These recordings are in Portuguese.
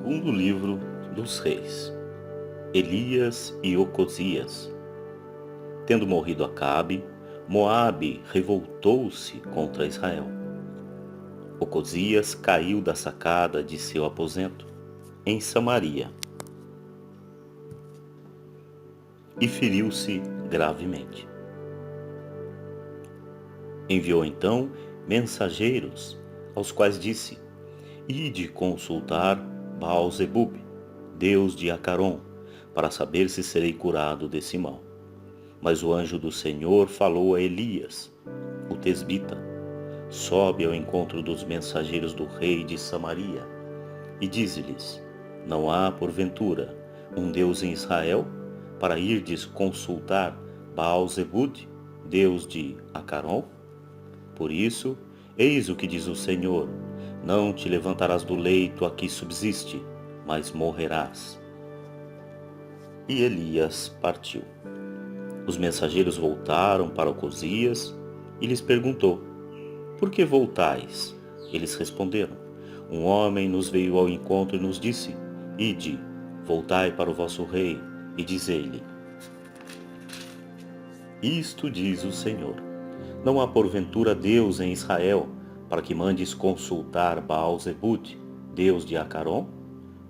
Segundo livro dos Reis. Elias e Ocosias. Tendo morrido Acabe, Moabe revoltou-se contra Israel. Ocosias caiu da sacada de seu aposento, em Samaria, e feriu-se gravemente. Enviou então mensageiros, aos quais disse: Ide consultar Baal-zebub, deus de Acaron, para saber se serei curado desse mal. Mas o anjo do Senhor falou a Elias, o tesbita: Sobe ao encontro dos mensageiros do rei de Samaria, e dize-lhes: Não há, porventura, um Deus em Israel, para irdes consultar Baal-zebub, deus de Acaron? Por isso, eis o que diz o Senhor: Não te levantarás do leito a que subsiste, mas morrerás. E Elias partiu. Os mensageiros voltaram para Ocosias e lhes perguntou: Por que voltais? Eles responderam: Um homem nos veio ao encontro e nos disse: Ide, voltai para o vosso rei, e dizei-lhe: Isto diz o Senhor: Não há porventura Deus em Israel, para que mandes consultar Baal-zebub, deus de Acaron?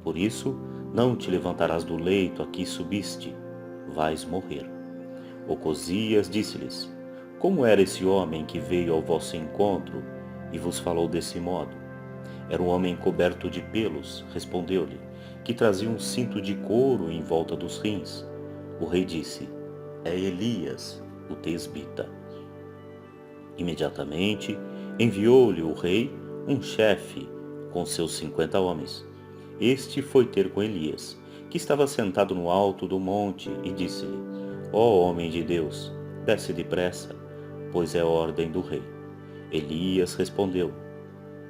Por isso, não te levantarás do leito a que subiste, vais morrer. Ocosias disse-lhes: Como era esse homem que veio ao vosso encontro e vos falou desse modo? Era um homem coberto de pelos, respondeu-lhe, que trazia um cinto de couro em volta dos rins. O rei disse: É Elias, o tesbita. Imediatamente enviou-lhe o rei um chefe com seus 50 homens. Este foi ter com Elias, que estava sentado no alto do monte, e disse-lhe: Ó homem de Deus, desce depressa, pois é ordem do rei. Elias respondeu: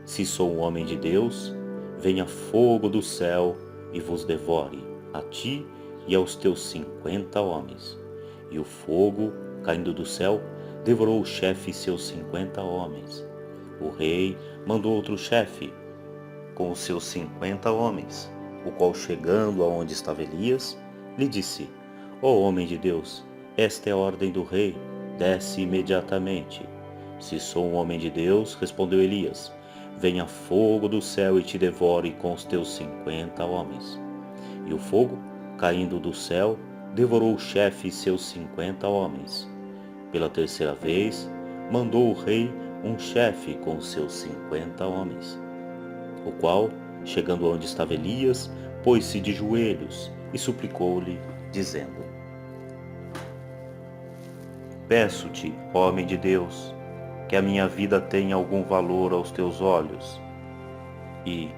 Se sou um homem de Deus, venha fogo do céu e vos devore, a ti e aos teus 50 homens. E o fogo, caindo do céu, devorou o chefe e seus 50 homens. O rei mandou outro chefe com os seus 50 homens, o qual, chegando aonde estava Elias, lhe disse: Ó homem de Deus, esta é a ordem do rei, desce imediatamente. Se sou um homem de Deus, respondeu Elias, venha fogo do céu e te devore com os teus 50 homens. E o fogo, caindo do céu, devorou o chefe e seus 50 homens. Pela terceira vez, mandou o rei um chefe com os seus 50 homens, o qual, chegando onde estava Elias, pôs-se de joelhos e suplicou-lhe, dizendo: Peço-te, homem de Deus, que a minha vida tenha algum valor aos teus olhos, e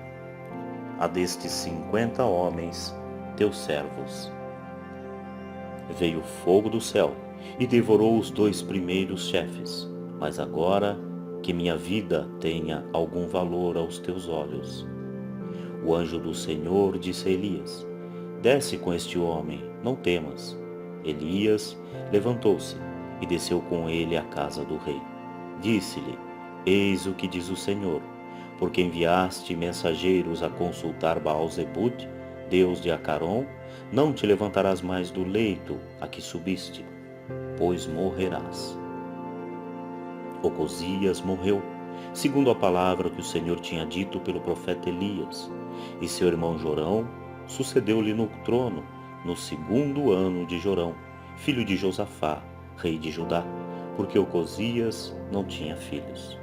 a destes 50 homens, teus servos. Veio fogo do céu e devorou os 2 primeiros chefes, mas agora que minha vida tenha algum valor aos teus olhos. O anjo do Senhor disse a Elias: Desce com este homem, não temas. Elias levantou-se e desceu com ele à casa do rei. Disse-lhe: Eis o que diz o Senhor, porque enviaste mensageiros a consultar Baal-zebub, deus de Acaron, não te levantarás mais do leito a que subiste, pois morrerás. Ocosias morreu, segundo a palavra que o Senhor tinha dito pelo profeta Elias, e seu irmão Jorão sucedeu-lhe no trono no 2º ano de Jorão, filho de Josafá, rei de Judá, porque Ocosias não tinha filhos.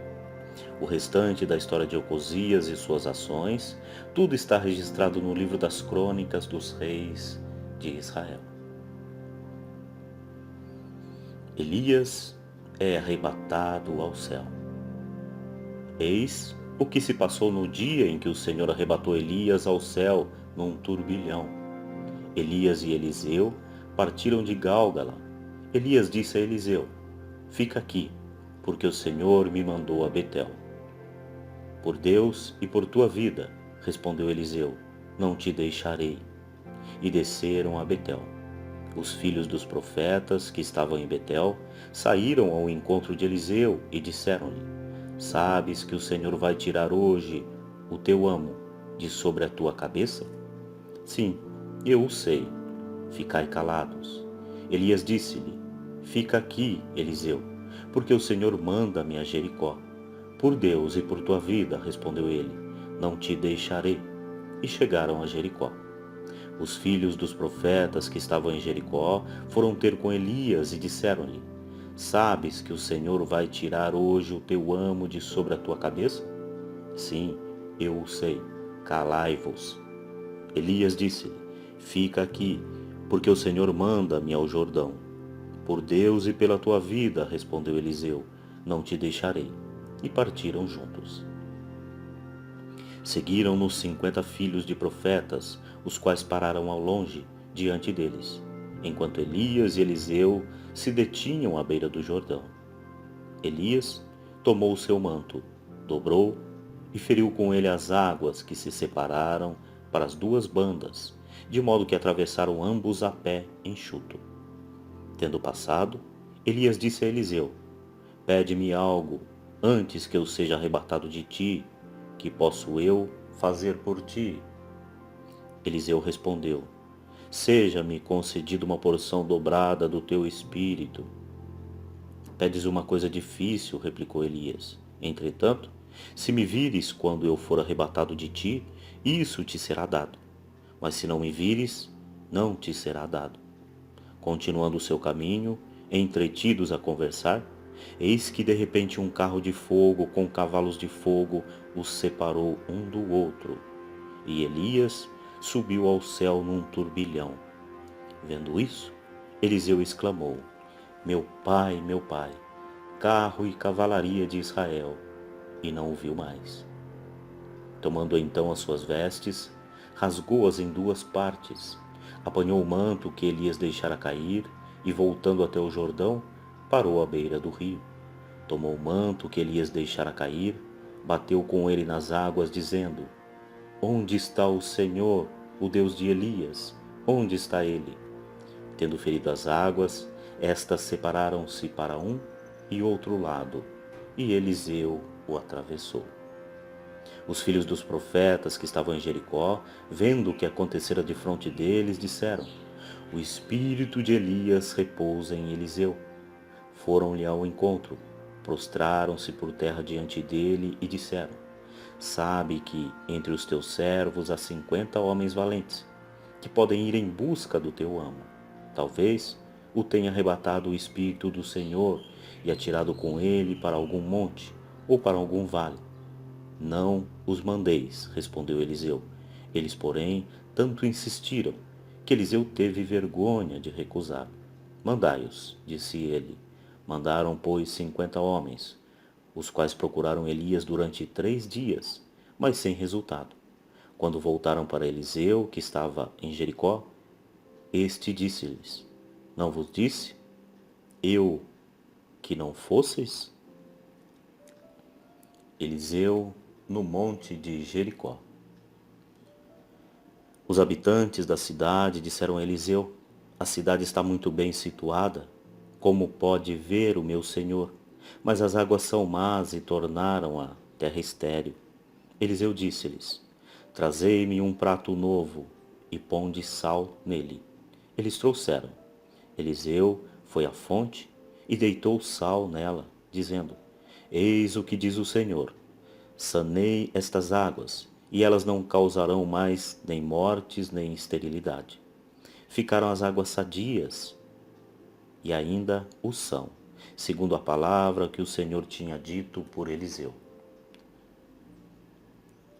O restante da história de Ocosias e suas ações, tudo está registrado no livro das Crônicas dos Reis de Israel. Elias é arrebatado ao céu. Eis o que se passou no dia em que o Senhor arrebatou Elias ao céu num turbilhão. Elias e Eliseu partiram de Gálgala. Elias disse a Eliseu: Fica aqui, porque o Senhor me mandou a Betel. Por Deus e por tua vida, respondeu Eliseu, não te deixarei. E desceram a Betel. Os filhos dos profetas que estavam em Betel saíram ao encontro de Eliseu e disseram-lhe: Sabes que o Senhor vai tirar hoje o teu amo, de sobre a tua cabeça? Sim, eu o sei. Ficai calados. Elias disse-lhe: Fica aqui, Eliseu, porque o Senhor manda-me a Jericó. Por Deus e por tua vida, respondeu ele, não te deixarei. E chegaram a Jericó. Os filhos dos profetas que estavam em Jericó foram ter com Elias e disseram-lhe: Sabes que o Senhor vai tirar hoje o teu amo de sobre a tua cabeça? Sim, eu o sei. Calai-vos. Elias disse-lhe: Fica aqui, porque o Senhor manda-me ao Jordão. Por Deus e pela tua vida, respondeu Eliseu, não te deixarei. E partiram juntos. Seguiram-nos 50 filhos de profetas, os quais pararam ao longe, diante deles, enquanto Elias e Eliseu se detinham à beira do Jordão. Elias tomou o seu manto, dobrou e feriu com ele as águas que se separaram para as duas bandas, de modo que atravessaram ambos a pé enxuto. Tendo passado, Elias disse a Eliseu: Pede-me algo antes que eu seja arrebatado de ti, que posso eu fazer por ti? Eliseu respondeu: Seja-me concedida uma porção dobrada do teu espírito. Pedes uma coisa difícil, replicou Elias. Entretanto, se me vires quando eu for arrebatado de ti, isso te será dado. Mas se não me vires, não te será dado. Continuando o seu caminho, entretidos a conversar, eis que de repente um carro de fogo com cavalos de fogo os separou um do outro. E Elias subiu ao céu num turbilhão. Vendo isso, Eliseu exclamou: meu pai, carro e cavalaria de Israel. E não o viu mais. Tomando então as suas vestes, rasgou-as em duas partes, apanhou o manto que Elias deixara cair e, voltando até o Jordão, parou à beira do rio. Tomou o manto que Elias deixara cair, bateu com ele nas águas, dizendo: Onde está o Senhor, o Deus de Elias? Onde está ele? Tendo ferido as águas, estas separaram-se para um e outro lado, e Eliseu o atravessou. Os filhos dos profetas que estavam em Jericó, vendo o que acontecera defronte deles, disseram: O espírito de Elias repousa em Eliseu. Foram-lhe ao encontro, prostraram-se por terra diante dele e disseram: Sabe que entre os teus servos há 50 homens valentes, que podem ir em busca do teu amo. Talvez o tenha arrebatado o espírito do Senhor e atirado com ele para algum monte ou para algum vale. Não os mandeis, respondeu Eliseu. Eles, porém, tanto insistiram, que Eliseu teve vergonha de recusar. Mandai-os, disse ele. Mandaram, pois, 50 homens, os quais procuraram Elias durante 3 dias, mas sem resultado. Quando voltaram para Eliseu, que estava em Jericó, este disse-lhes: Não vos disse, eu, que não fosseis? Eliseu no monte de Jericó. Os habitantes da cidade disseram a Eliseu: A cidade está muito bem situada, como pode ver o meu senhor, mas as águas são más e tornaram a terra estéril. Eliseu disse-lhes: Trazei-me um prato novo e ponde sal nele. Eles trouxeram. Eliseu foi à fonte e deitou sal nela, dizendo: Eis o que diz o Senhor: Sanei estas águas, e elas não causarão mais nem mortes nem esterilidade. Ficaram as águas sadias, e ainda o são, segundo a palavra que o Senhor tinha dito por Eliseu.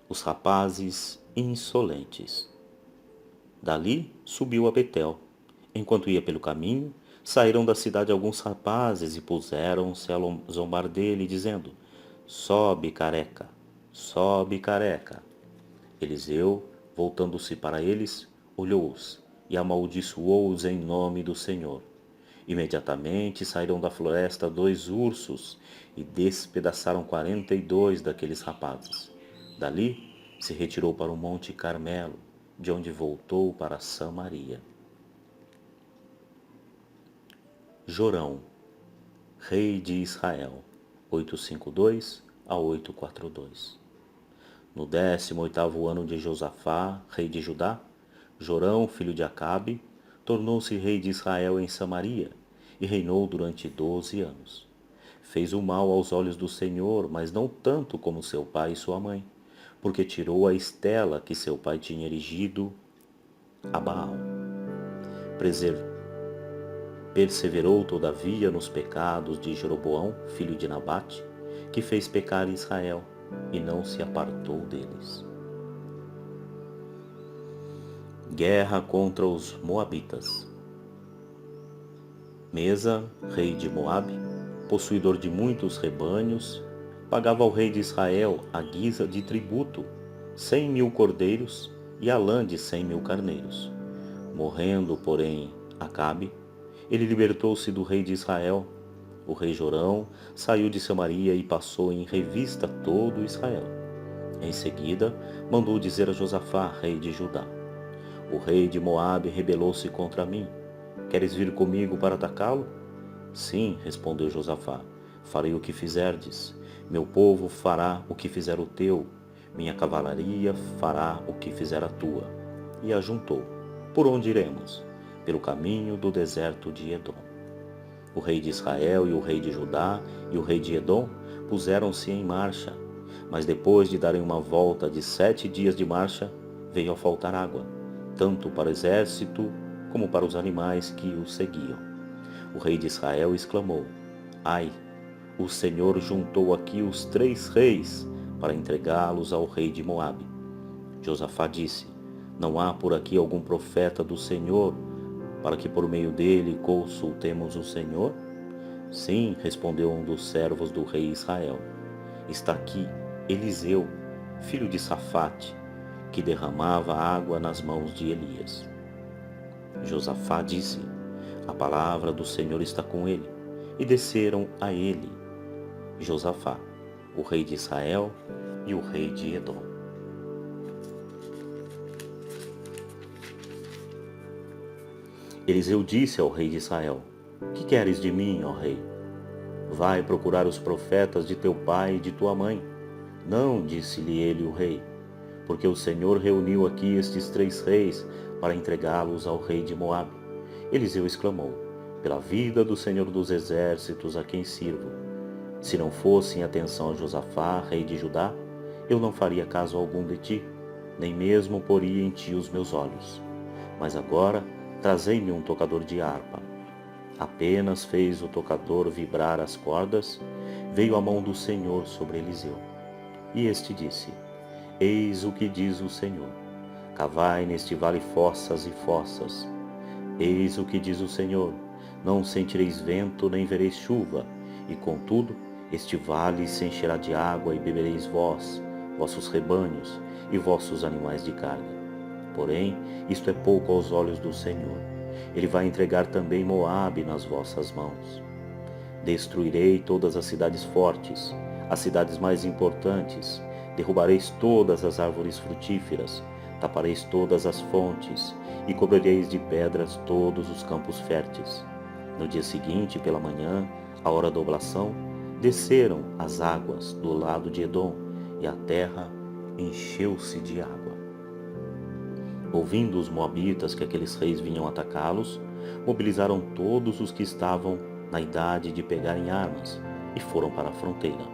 Os rapazes insolentes. Dali subiu a Betel. Enquanto ia pelo caminho, saíram da cidade alguns rapazes e puseram-se a zombar dele, dizendo: Sobe, careca, sobe, careca. Eliseu, voltando-se para eles, olhou-os e amaldiçoou-os em nome do Senhor. Imediatamente saíram da floresta 2 ursos e despedaçaram 42 daqueles rapazes. Dali se retirou para o Monte Carmelo, de onde voltou para Samaria. Jorão, rei de Israel, 852 a 842. No 18º ano de Josafá, rei de Judá, Jorão, filho de Acabe, tornou-se rei de Israel em Samaria e reinou durante 12 anos. Fez o mal aos olhos do Senhor, mas não tanto como seu pai e sua mãe, porque tirou a estela que seu pai tinha erigido a Baal. Perseverou, todavia, nos pecados de Jeroboão, filho de Nabate, que fez pecar Israel, e não se apartou deles. Guerra contra os Moabitas. Mesa, rei de Moabe, possuidor de muitos rebanhos, pagava ao rei de Israel, à guisa de tributo, 100.000 cordeiros e a lã de 100.000 carneiros. Morrendo, porém, Acabe, ele libertou-se do rei de Israel. O rei Jorão saiu de Samaria e passou em revista todo Israel. Em seguida, mandou dizer a Josafá, rei de Judá: o rei de Moabe rebelou-se contra mim. Queres vir comigo para atacá-lo? Sim, respondeu Josafá, farei o que fizerdes. Meu povo fará o que fizer o teu, minha cavalaria fará o que fizer a tua. E ajuntou: por onde iremos? Pelo caminho do deserto de Edom. O rei de Israel e o rei de Judá e o rei de Edom puseram-se em marcha, mas depois de darem uma volta de 7 dias de marcha, veio a faltar água, tanto para o exército como para os animais que o seguiam. O rei de Israel exclamou: ai, o Senhor juntou aqui os 3 reis para entregá-los ao rei de Moabe. Josafá disse: não há por aqui algum profeta do Senhor, para que por meio dele consultemos o Senhor? Sim, respondeu um dos servos do rei Israel. Está aqui Eliseu, filho de Safate, que derramava água nas mãos de Elias. Josafá disse: a palavra do Senhor está com ele. E desceram a ele Josafá, o rei de Israel e o rei de Edom. Eliseu disse ao rei de Israel: que queres de mim, ó rei? Vai procurar os profetas de teu pai e de tua mãe. Não, disse-lhe ele o rei, porque o Senhor reuniu aqui estes 3 reis para entregá-los ao rei de Moabe. Eliseu exclamou: pela vida do Senhor dos exércitos a quem sirvo, se não fosse em atenção a Josafá, rei de Judá, eu não faria caso algum de ti, nem mesmo poria em ti os meus olhos. Mas agora trazei-me um tocador de harpa. Apenas fez o tocador vibrar as cordas, veio a mão do Senhor sobre Eliseu. E este disse: eis o que diz o Senhor: cavai neste vale fossas e fossas. Eis o que diz o Senhor: não sentireis vento nem vereis chuva, e contudo este vale se encherá de água e bebereis vós, vossos rebanhos e vossos animais de carga. Porém, isto é pouco aos olhos do Senhor. Ele vai entregar também Moabe nas vossas mãos. Destruirei todas as cidades fortes, as cidades mais importantes, derrubareis todas as árvores frutíferas, tapareis todas as fontes, e cobrireis de pedras todos os campos férteis. No dia seguinte, pela manhã, à hora da oblação, desceram as águas do lado de Edom, e a terra encheu-se de água. Ouvindo os moabitas que aqueles reis vinham atacá-los, mobilizaram todos os que estavam na idade de pegarem armas e foram para a fronteira.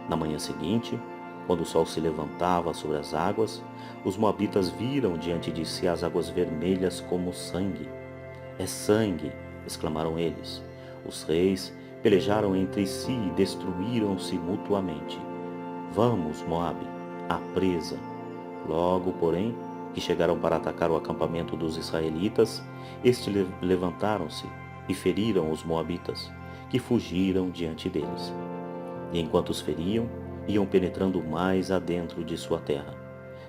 Na manhã seguinte, quando o sol se levantava sobre as águas, os moabitas viram diante de si as águas vermelhas como sangue. É sangue! Exclamaram eles. Os reis pelejaram entre si e destruíram-se mutuamente. Vamos, Moabe, à presa! Logo, porém, que chegaram para atacar o acampamento dos israelitas, estes levantaram-se e feriram os moabitas, que fugiram diante deles. E enquanto os feriam, iam penetrando mais adentro de sua terra.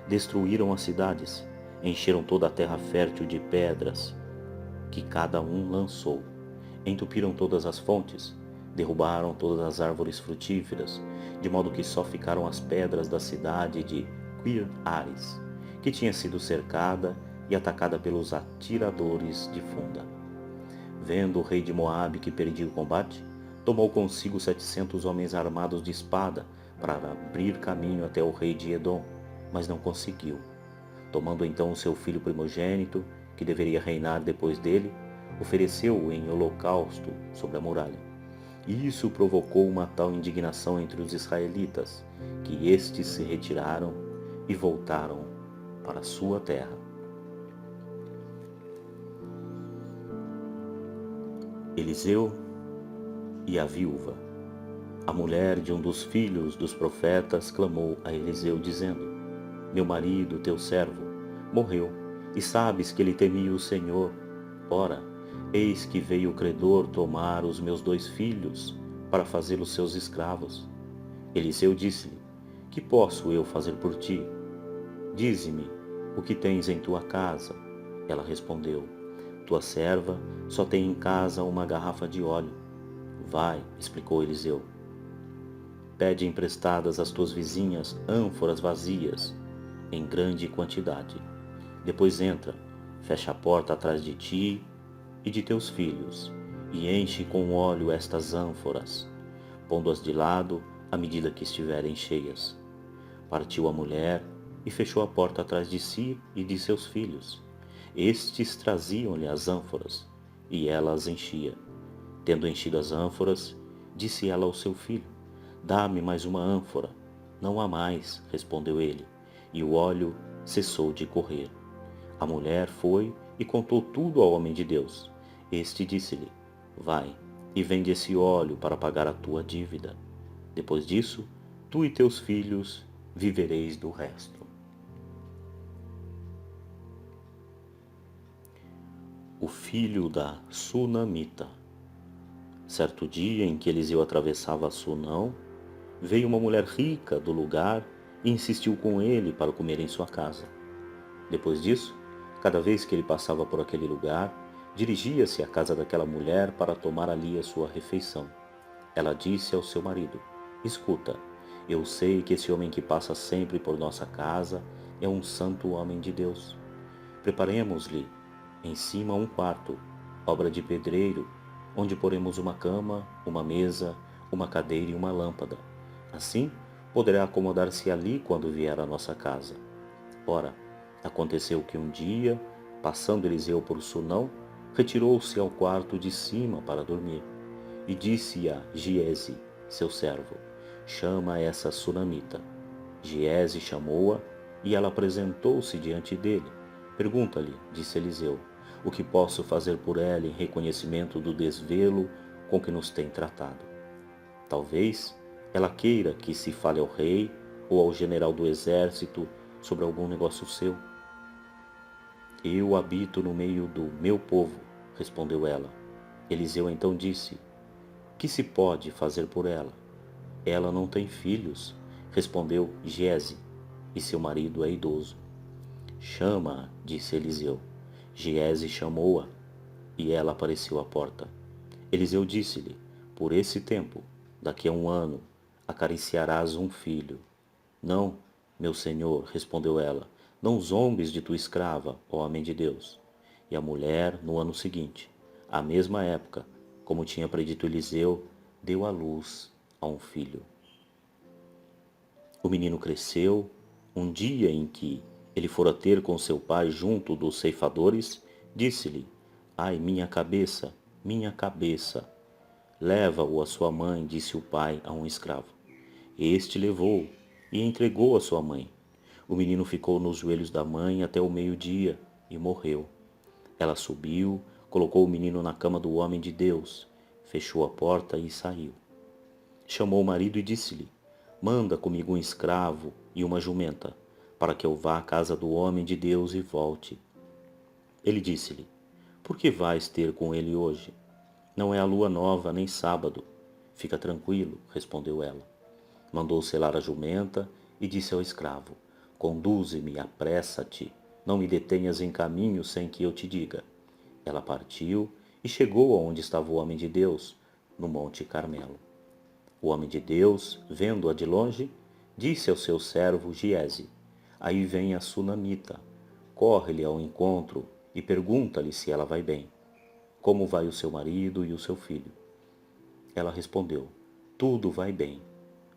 Destruíram as cidades, encheram toda a terra fértil de pedras, que cada um lançou. Entupiram todas as fontes, derrubaram todas as árvores frutíferas, de modo que só ficaram as pedras da cidade de Quir-Ares, que tinha sido cercada e atacada pelos atiradores de funda. Vendo o rei de Moabe que perdia o combate, tomou consigo 700 homens armados de espada para abrir caminho até o rei de Edom, mas não conseguiu. Tomando então o seu filho primogênito, que deveria reinar depois dele, ofereceu-o em holocausto sobre a muralha. E isso provocou uma tal indignação entre os israelitas, que estes se retiraram e voltaram para sua terra. Eliseu e a viúva. A mulher de um dos filhos dos profetas clamou a Eliseu, dizendo: Meu marido, teu servo, morreu, e sabes que ele temia o Senhor. Ora, eis que veio o credor tomar os meus 2 filhos para fazê-los seus escravos. Eliseu disse-lhe: Que posso eu fazer por ti? Dize-me o que tens em tua casa. Ela respondeu: Tua serva só tem em casa uma garrafa de óleo. Vai, explicou Eliseu. Pede emprestadas às tuas vizinhas ânforas vazias, em grande quantidade. Depois entra, fecha a porta atrás de ti e de teus filhos, e enche com óleo estas ânforas, pondo-as de lado à medida que estiverem cheias. Partiu a mulher e fechou a porta atrás de si e de seus filhos. Estes traziam-lhe as ânforas, e ela as enchia. Tendo enchido as ânforas, disse ela ao seu filho: Dá-me mais uma ânfora. Não há mais, respondeu ele, e o óleo cessou de correr. A mulher foi e contou tudo ao homem de Deus. Este disse-lhe: Vai e vende esse óleo para pagar a tua dívida. Depois disso, tu e teus filhos vivereis do resto. O filho da Sunamita. Certo dia em que Eliseu atravessava Sunão, veio uma mulher rica do lugar e insistiu com ele para comer em sua casa. Depois disso, cada vez que ele passava por aquele lugar, dirigia-se à casa daquela mulher para tomar ali a sua refeição. Ela disse ao seu marido: Escuta, eu sei que esse homem que passa sempre por nossa casa é um santo homem de Deus. Preparemos-lhe em cima um quarto, obra de pedreiro, onde poremos uma cama, uma mesa, uma cadeira e uma lâmpada. Assim, poderá acomodar-se ali quando vier à nossa casa. Ora, aconteceu que um dia, passando Eliseu por Sunão, retirou-se ao quarto de cima para dormir. E disse a Giese, seu servo: Chama essa sunamita. Giese chamou-a, e ela apresentou-se diante dele. Pergunta-lhe, disse Eliseu, o que posso fazer por ela em reconhecimento do desvelo com que nos tem tratado. Talvez ela queira que se fale ao rei ou ao general do exército sobre algum negócio seu. Eu habito no meio do meu povo, respondeu ela. Eliseu então disse: Que se pode fazer por ela? Ela não tem filhos, respondeu Giese, e seu marido é idoso. Chama-a, disse Eliseu. Giese chamou-a, e ela apareceu à porta. Eliseu disse-lhe: Por esse tempo, daqui a 1 ano, acariciarás um filho. Não, meu senhor, respondeu ela, não zombes de tua escrava, ó homem de Deus. E a mulher, no ano seguinte, à mesma época, como tinha predito Eliseu, deu à luz a um filho. O menino cresceu. Um dia em que ele fora ter com seu pai junto dos ceifadores, disse-lhe: Ai, minha cabeça, minha cabeça. Leva-o a sua mãe, disse o pai a um escravo. Este levou-o e entregou a sua mãe. O menino ficou nos joelhos da mãe até o meio-dia e morreu. Ela subiu, colocou o menino na cama do homem de Deus, fechou a porta e saiu. Chamou o marido e disse-lhe: Manda comigo um escravo e uma jumenta, para que eu vá à casa do homem de Deus e volte. Ele disse-lhe: Por que vais ter com ele hoje? Não é a lua nova, nem sábado. Fica tranquilo, respondeu ela. Mandou selar a jumenta e disse ao escravo: Conduze-me, apressa-te, não me detenhas em caminho sem que eu te diga. Ela partiu e chegou aonde estava o homem de Deus, no Monte Carmelo. O homem de Deus, vendo-a de longe, disse ao seu servo Giese: Aí vem a sunamita. Corre-lhe ao encontro e pergunta-lhe se ela vai bem. Como vai o seu marido e o seu filho? Ela respondeu: Tudo vai bem.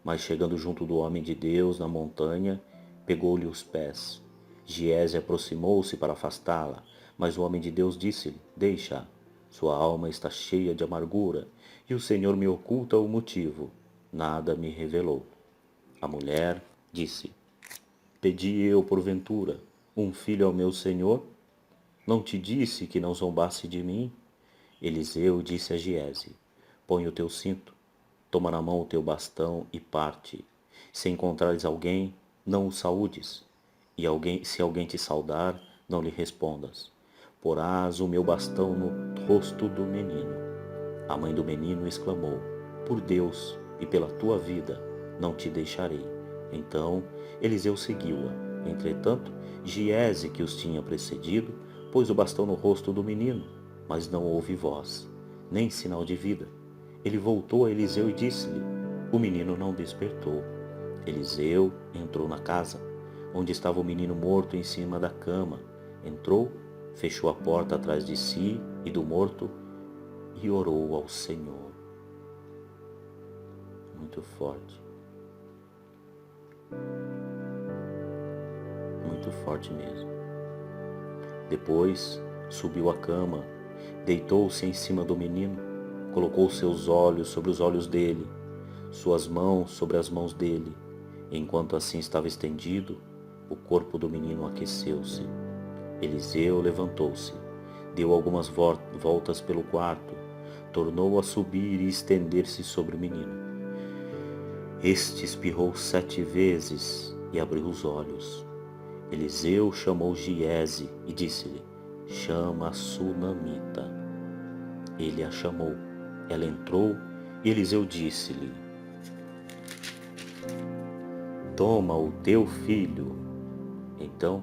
Mas chegando junto do homem de Deus na montanha, pegou-lhe os pés. Giese aproximou-se para afastá-la, mas o homem de Deus disse-lhe: Deixa, sua alma está cheia de amargura, e o Senhor me oculta o motivo. Nada me revelou. A mulher disse: Pedi eu, porventura, um filho ao meu senhor? Não te disse que não zombasse de mim? Eliseu disse a Giese: Põe o teu cinto, toma na mão o teu bastão e parte. Se encontrares alguém, não o saúdes, e se alguém te saudar, não lhe respondas. Porás o meu bastão no rosto do menino. A mãe do menino exclamou: Por Deus e pela tua vida, não te deixarei. Então Eliseu seguiu-a. Entretanto, Giese, que os tinha precedido, pôs o bastão no rosto do menino, mas não houve voz, nem sinal de vida. Ele voltou a Eliseu e disse-lhe: O menino não despertou. Eliseu entrou na casa, onde estava o menino morto em cima da cama. Entrou, fechou a porta atrás de si e do morto e orou ao Senhor. Muito forte. Muito forte mesmo. Depois subiu à cama, deitou-se em cima do menino, colocou seus olhos sobre os olhos dele, suas mãos sobre as mãos dele. Enquanto assim estava estendido, o corpo do menino aqueceu-se. Eliseu levantou-se, deu algumas voltas pelo quarto, tornou a subir e estender-se sobre o menino. Este espirrou 7 vezes e abriu os olhos. Eliseu chamou Giese e disse-lhe: Chama a sunamita. Ele a chamou. Ela entrou e Eliseu disse-lhe: Toma o teu filho. Então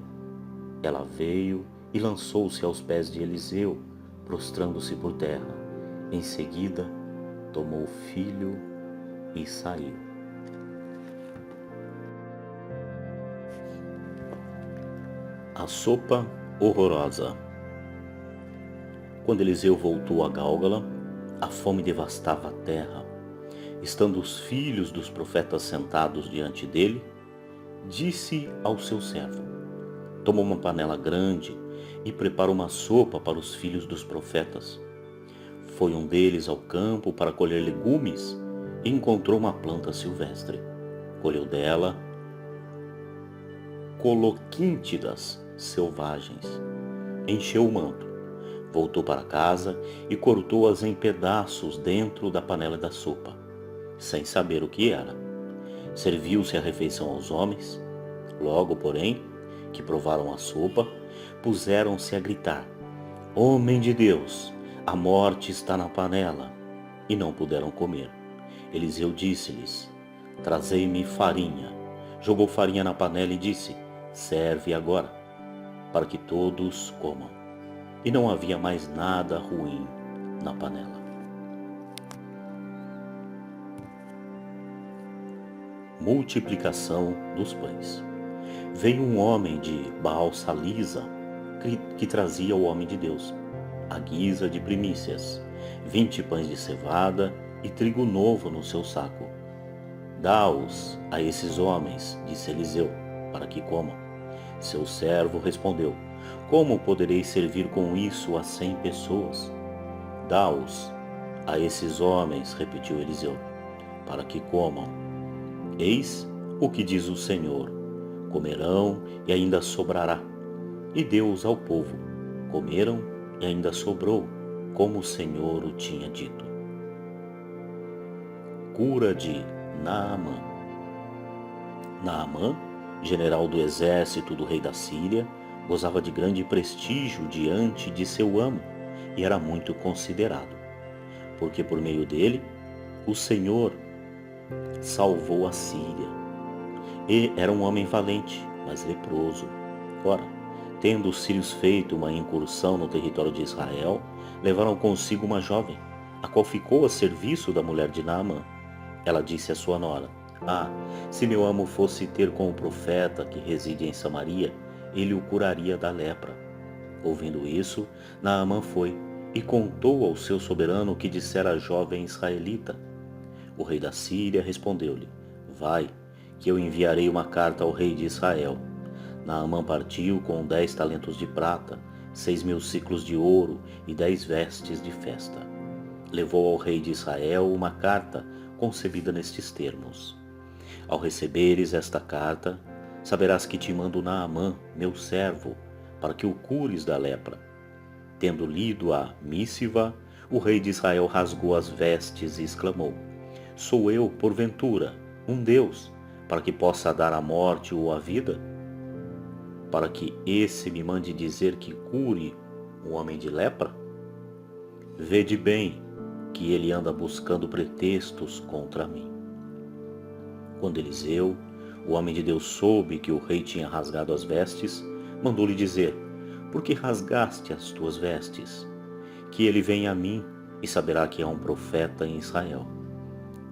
ela veio e lançou-se aos pés de Eliseu, prostrando-se por terra. Em seguida, tomou o filho e saiu. A sopa horrorosa. Quando Eliseu voltou a Gálgala, a fome devastava a terra. Estando os filhos dos profetas sentados diante dele, disse ao seu servo: Toma uma panela grande e prepara uma sopa para os filhos dos profetas. Foi um deles ao campo para colher legumes e encontrou uma planta silvestre. Colheu dela coloquíntidas selvagens. Encheu o manto, voltou para casa e cortou-as em pedaços dentro da panela da sopa, sem saber o que era. Serviu-se a refeição aos homens. Logo, porém, que provaram a sopa, puseram-se a gritar: Homem de Deus, a morte está na panela. E não puderam comer. Eliseu disse-lhes: Trazei-me farinha. Jogou farinha na panela e disse: Serve agora, para que todos comam. E não havia mais nada ruim na panela. Multiplicação dos pães. Veio um homem de Baal-Salisa que trazia ao homem de Deus, à guisa de primícias, 20 pães de cevada e trigo novo no seu saco. Dá-os a esses homens, disse Eliseu, para que comam. Seu servo respondeu: Como poderei servir com isso a 100 pessoas? Dá-os a esses homens, repetiu Eliseu, para que comam. Eis o que diz o Senhor: comerão e ainda sobrará. E deu-os ao povo. Comeram e ainda sobrou, como o Senhor o tinha dito. Cura de Naamã. Naamã, general do exército do rei da Síria, gozava de grande prestígio diante de seu amo e era muito considerado, porque por meio dele o Senhor salvou a Síria. E era um homem valente, mas leproso. Ora, tendo os sírios feito uma incursão no território de Israel, levaram consigo uma jovem, a qual ficou a serviço da mulher de Naamã. Ela disse à sua nora: se meu amo fosse ter com o profeta que reside em Samaria, ele o curaria da lepra. Ouvindo isso, Naamã foi e contou ao seu soberano o que dissera a jovem israelita. O rei da Síria respondeu-lhe: vai, que eu enviarei uma carta ao rei de Israel. Naamã partiu com 10 talentos de prata, 6.000 siclos de ouro e 10 vestes de festa. Levou ao rei de Israel uma carta concebida nestes termos: Ao receberes esta carta, saberás que te mando Naamã, meu servo, para que o cures da lepra. Tendo lido a missiva, o rei de Israel rasgou as vestes e exclamou: Sou eu, porventura, um Deus, para que possa dar a morte ou a vida? Para que esse me mande dizer que cure um homem de lepra? Vede bem que ele anda buscando pretextos contra mim. Quando Eliseu, o homem de Deus, soube que o rei tinha rasgado as vestes, mandou-lhe dizer: Por que rasgaste as tuas vestes? Que ele venha a mim e saberá que há um profeta em Israel.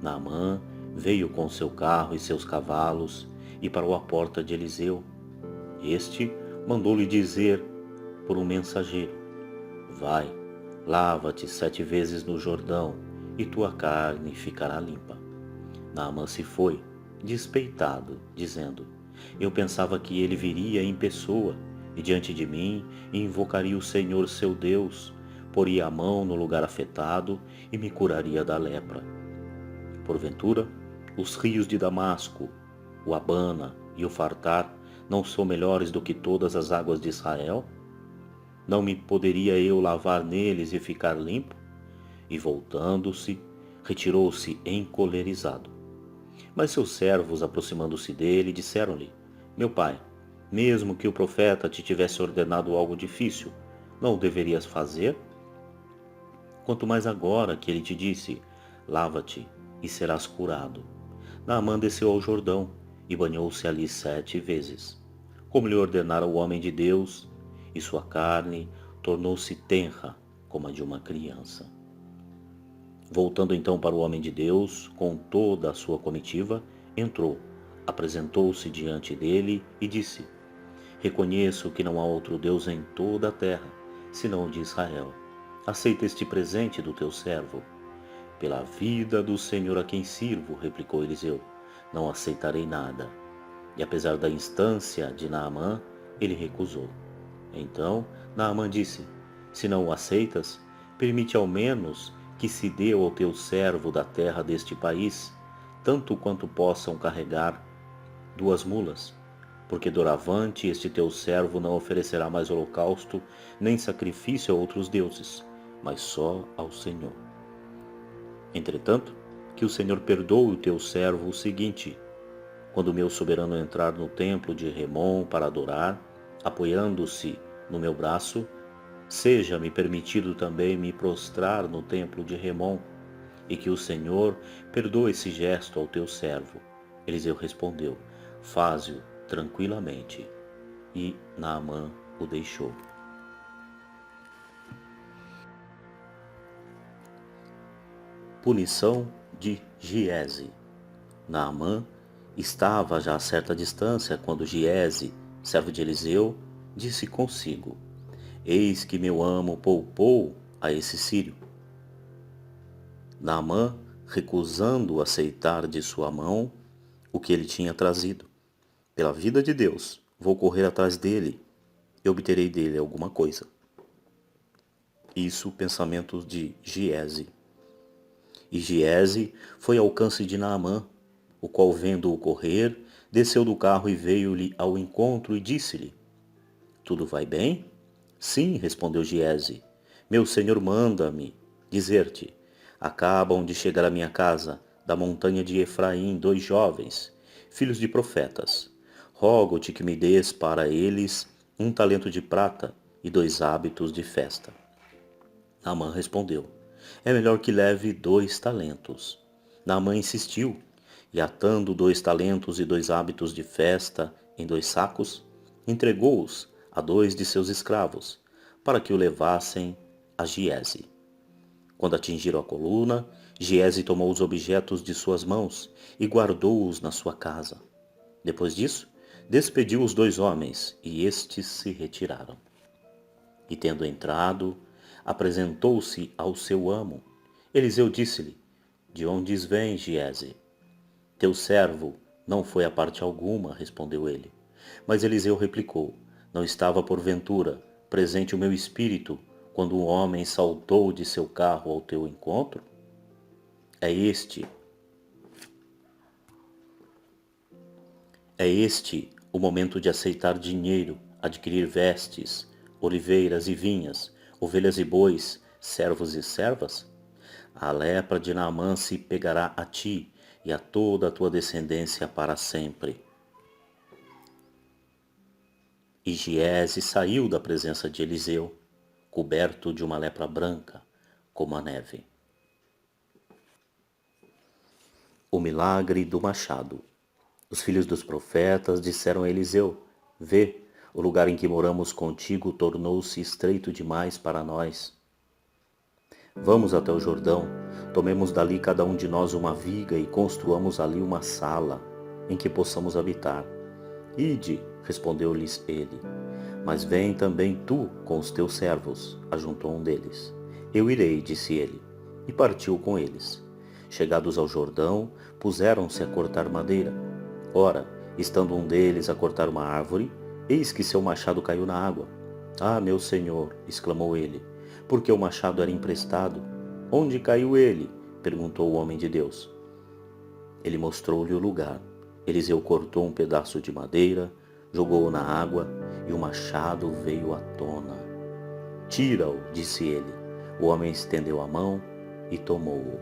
Naamã veio com seu carro e seus cavalos e parou à porta de Eliseu. Este mandou-lhe dizer por um mensageiro: Vai, lava-te 7 vezes no Jordão e tua carne ficará limpa. Naamã se foi, despeitado, dizendo: Eu pensava que ele viria em pessoa e diante de mim invocaria o Senhor seu Deus, poria a mão no lugar afetado e me curaria da lepra. Porventura, os rios de Damasco, o Abana e o Fartar não são melhores do que todas as águas de Israel? Não me poderia eu lavar neles e ficar limpo? E voltando-se, retirou-se encolerizado. Mas seus servos, aproximando-se dele, disseram-lhe: Meu pai, mesmo que o profeta te tivesse ordenado algo difícil, não o deverias fazer? Quanto mais agora que ele te disse: Lava-te e serás curado. Naamã desceu ao Jordão e banhou-se ali 7 vezes, como lhe ordenara o homem de Deus, e sua carne tornou-se tenra como a de uma criança. Voltando então para o homem de Deus, com toda a sua comitiva, entrou, apresentou-se diante dele e disse: Reconheço que não há outro Deus em toda a terra, senão o de Israel. Aceita este presente do teu servo. Pela vida do Senhor a quem sirvo, replicou Eliseu, não aceitarei nada. E apesar da instância de Naamã, ele recusou. Então Naamã disse: Se não o aceitas, permite ao menos que se dê ao teu servo da terra deste país, tanto quanto possam carregar 2 mulas, porque doravante este teu servo não oferecerá mais holocausto, nem sacrifício a outros deuses, mas só ao Senhor. Entretanto, que o Senhor perdoe o teu servo o seguinte: quando o meu soberano entrar no templo de Remon para adorar, apoiando-se no meu braço, seja-me permitido também me prostrar no templo de Remon, e que o Senhor perdoe esse gesto ao teu servo. Eliseu respondeu: Faze-o tranquilamente. E Naamã o deixou. Punição de Giese. Naamã estava já a certa distância quando Giese, servo de Eliseu, disse consigo: Eis que meu amo poupou a esse sírio. Naamã, recusando aceitar de sua mão o que ele tinha trazido. Pela vida de Deus, vou correr atrás dele e obterei dele alguma coisa. Isso, pensamentos de Giese. E Giese foi ao alcance de Naamã, o qual, vendo-o correr, desceu do carro e veio-lhe ao encontro e disse-lhe: Tudo vai bem? Sim, respondeu Giese. Meu senhor manda-me dizer-te: acabam de chegar à minha casa, da montanha de Efraim, 2 jovens, filhos de profetas. Rogo-te que me dês para eles 1 talento de prata e 2 hábitos de festa. Naamã respondeu: É melhor que leve 2 talentos. Naamã insistiu, e atando 2 talentos e 2 hábitos de festa em 2 sacos, entregou-os a 2 de seus escravos, para que o levassem a Giese. Quando atingiram a coluna, Giese tomou os objetos de suas mãos e guardou-os na sua casa. Depois disso, despediu os 2 homens, e estes se retiraram. E tendo entrado, apresentou-se ao seu amo. Eliseu disse-lhe: De onde vem, Giese? Teu servo não foi a parte alguma, respondeu ele. Mas Eliseu replicou: Não estava porventura presente o meu espírito quando um homem saltou de seu carro ao teu encontro? É este, é este o momento de aceitar dinheiro, adquirir vestes, oliveiras e vinhas, ovelhas e bois, servos e servas? A lepra de Naamã se pegará a ti e a toda a tua descendência para sempre. E Giese saiu da presença de Eliseu, coberto de uma lepra branca, como a neve. O milagre do machado. Os filhos dos profetas disseram a Eliseu: Vê, o lugar em que moramos contigo tornou-se estreito demais para nós. Vamos até o Jordão, tomemos dali cada um de nós uma viga e construamos ali uma sala em que possamos habitar. Ide, respondeu-lhes ele, mas vem também tu com os teus servos, ajuntou um deles. Eu irei, disse ele, e partiu com eles. Chegados ao Jordão, puseram-se a cortar madeira. Ora, estando um deles a cortar uma árvore, eis que seu machado caiu na água. Ah, meu senhor, exclamou ele, porque o machado era emprestado. Onde caiu ele? Perguntou o homem de Deus. Ele mostrou-lhe o lugar. Eliseu cortou um pedaço de madeira, jogou-o na água, e o machado veio à tona. Tira-o, disse ele. O homem estendeu a mão e tomou-o.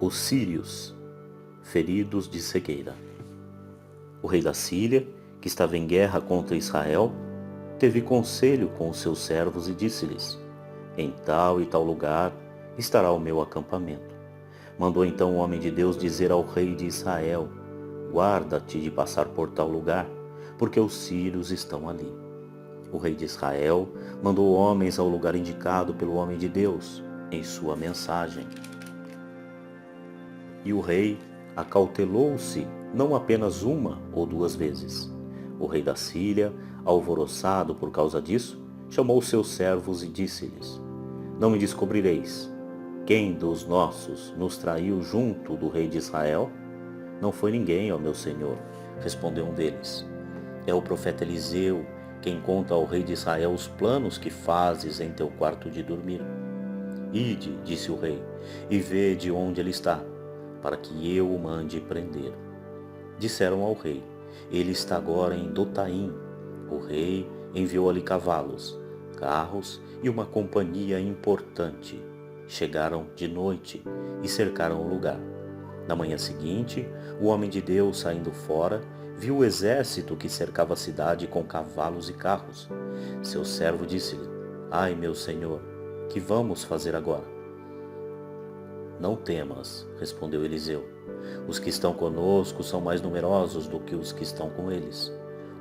Os sírios, feridos de cegueira. O rei da Síria, que estava em guerra contra Israel, teve conselho com os seus servos e disse-lhes: Em tal e tal lugar estará o meu acampamento. Mandou então o homem de Deus dizer ao rei de Israel: Guarda-te de passar por tal lugar, porque os sírios estão ali. O rei de Israel mandou homens ao lugar indicado pelo homem de Deus, em sua mensagem. E o rei acautelou-se não apenas uma ou duas vezes. O rei da Síria, alvoroçado por causa disso, chamou seus servos e disse-lhes: Não me descobrireis. Quem dos nossos nos traiu junto do rei de Israel? Não foi ninguém, ó meu senhor, respondeu um deles. É o profeta Eliseu, quem conta ao rei de Israel os planos que fazes em teu quarto de dormir. Ide, disse o rei, e vede onde ele está, para que eu o mande prender. Disseram ao rei: Ele está agora em Dotaim. O rei enviou ali cavalos, carros e uma companhia importante. Chegaram de noite e cercaram o lugar. Na manhã seguinte, o homem de Deus, saindo fora, viu o exército que cercava a cidade com cavalos e carros. Seu servo disse-lhe: Ai, meu senhor, que vamos fazer agora? Não temas, respondeu Eliseu. Os que estão conosco são mais numerosos do que os que estão com eles.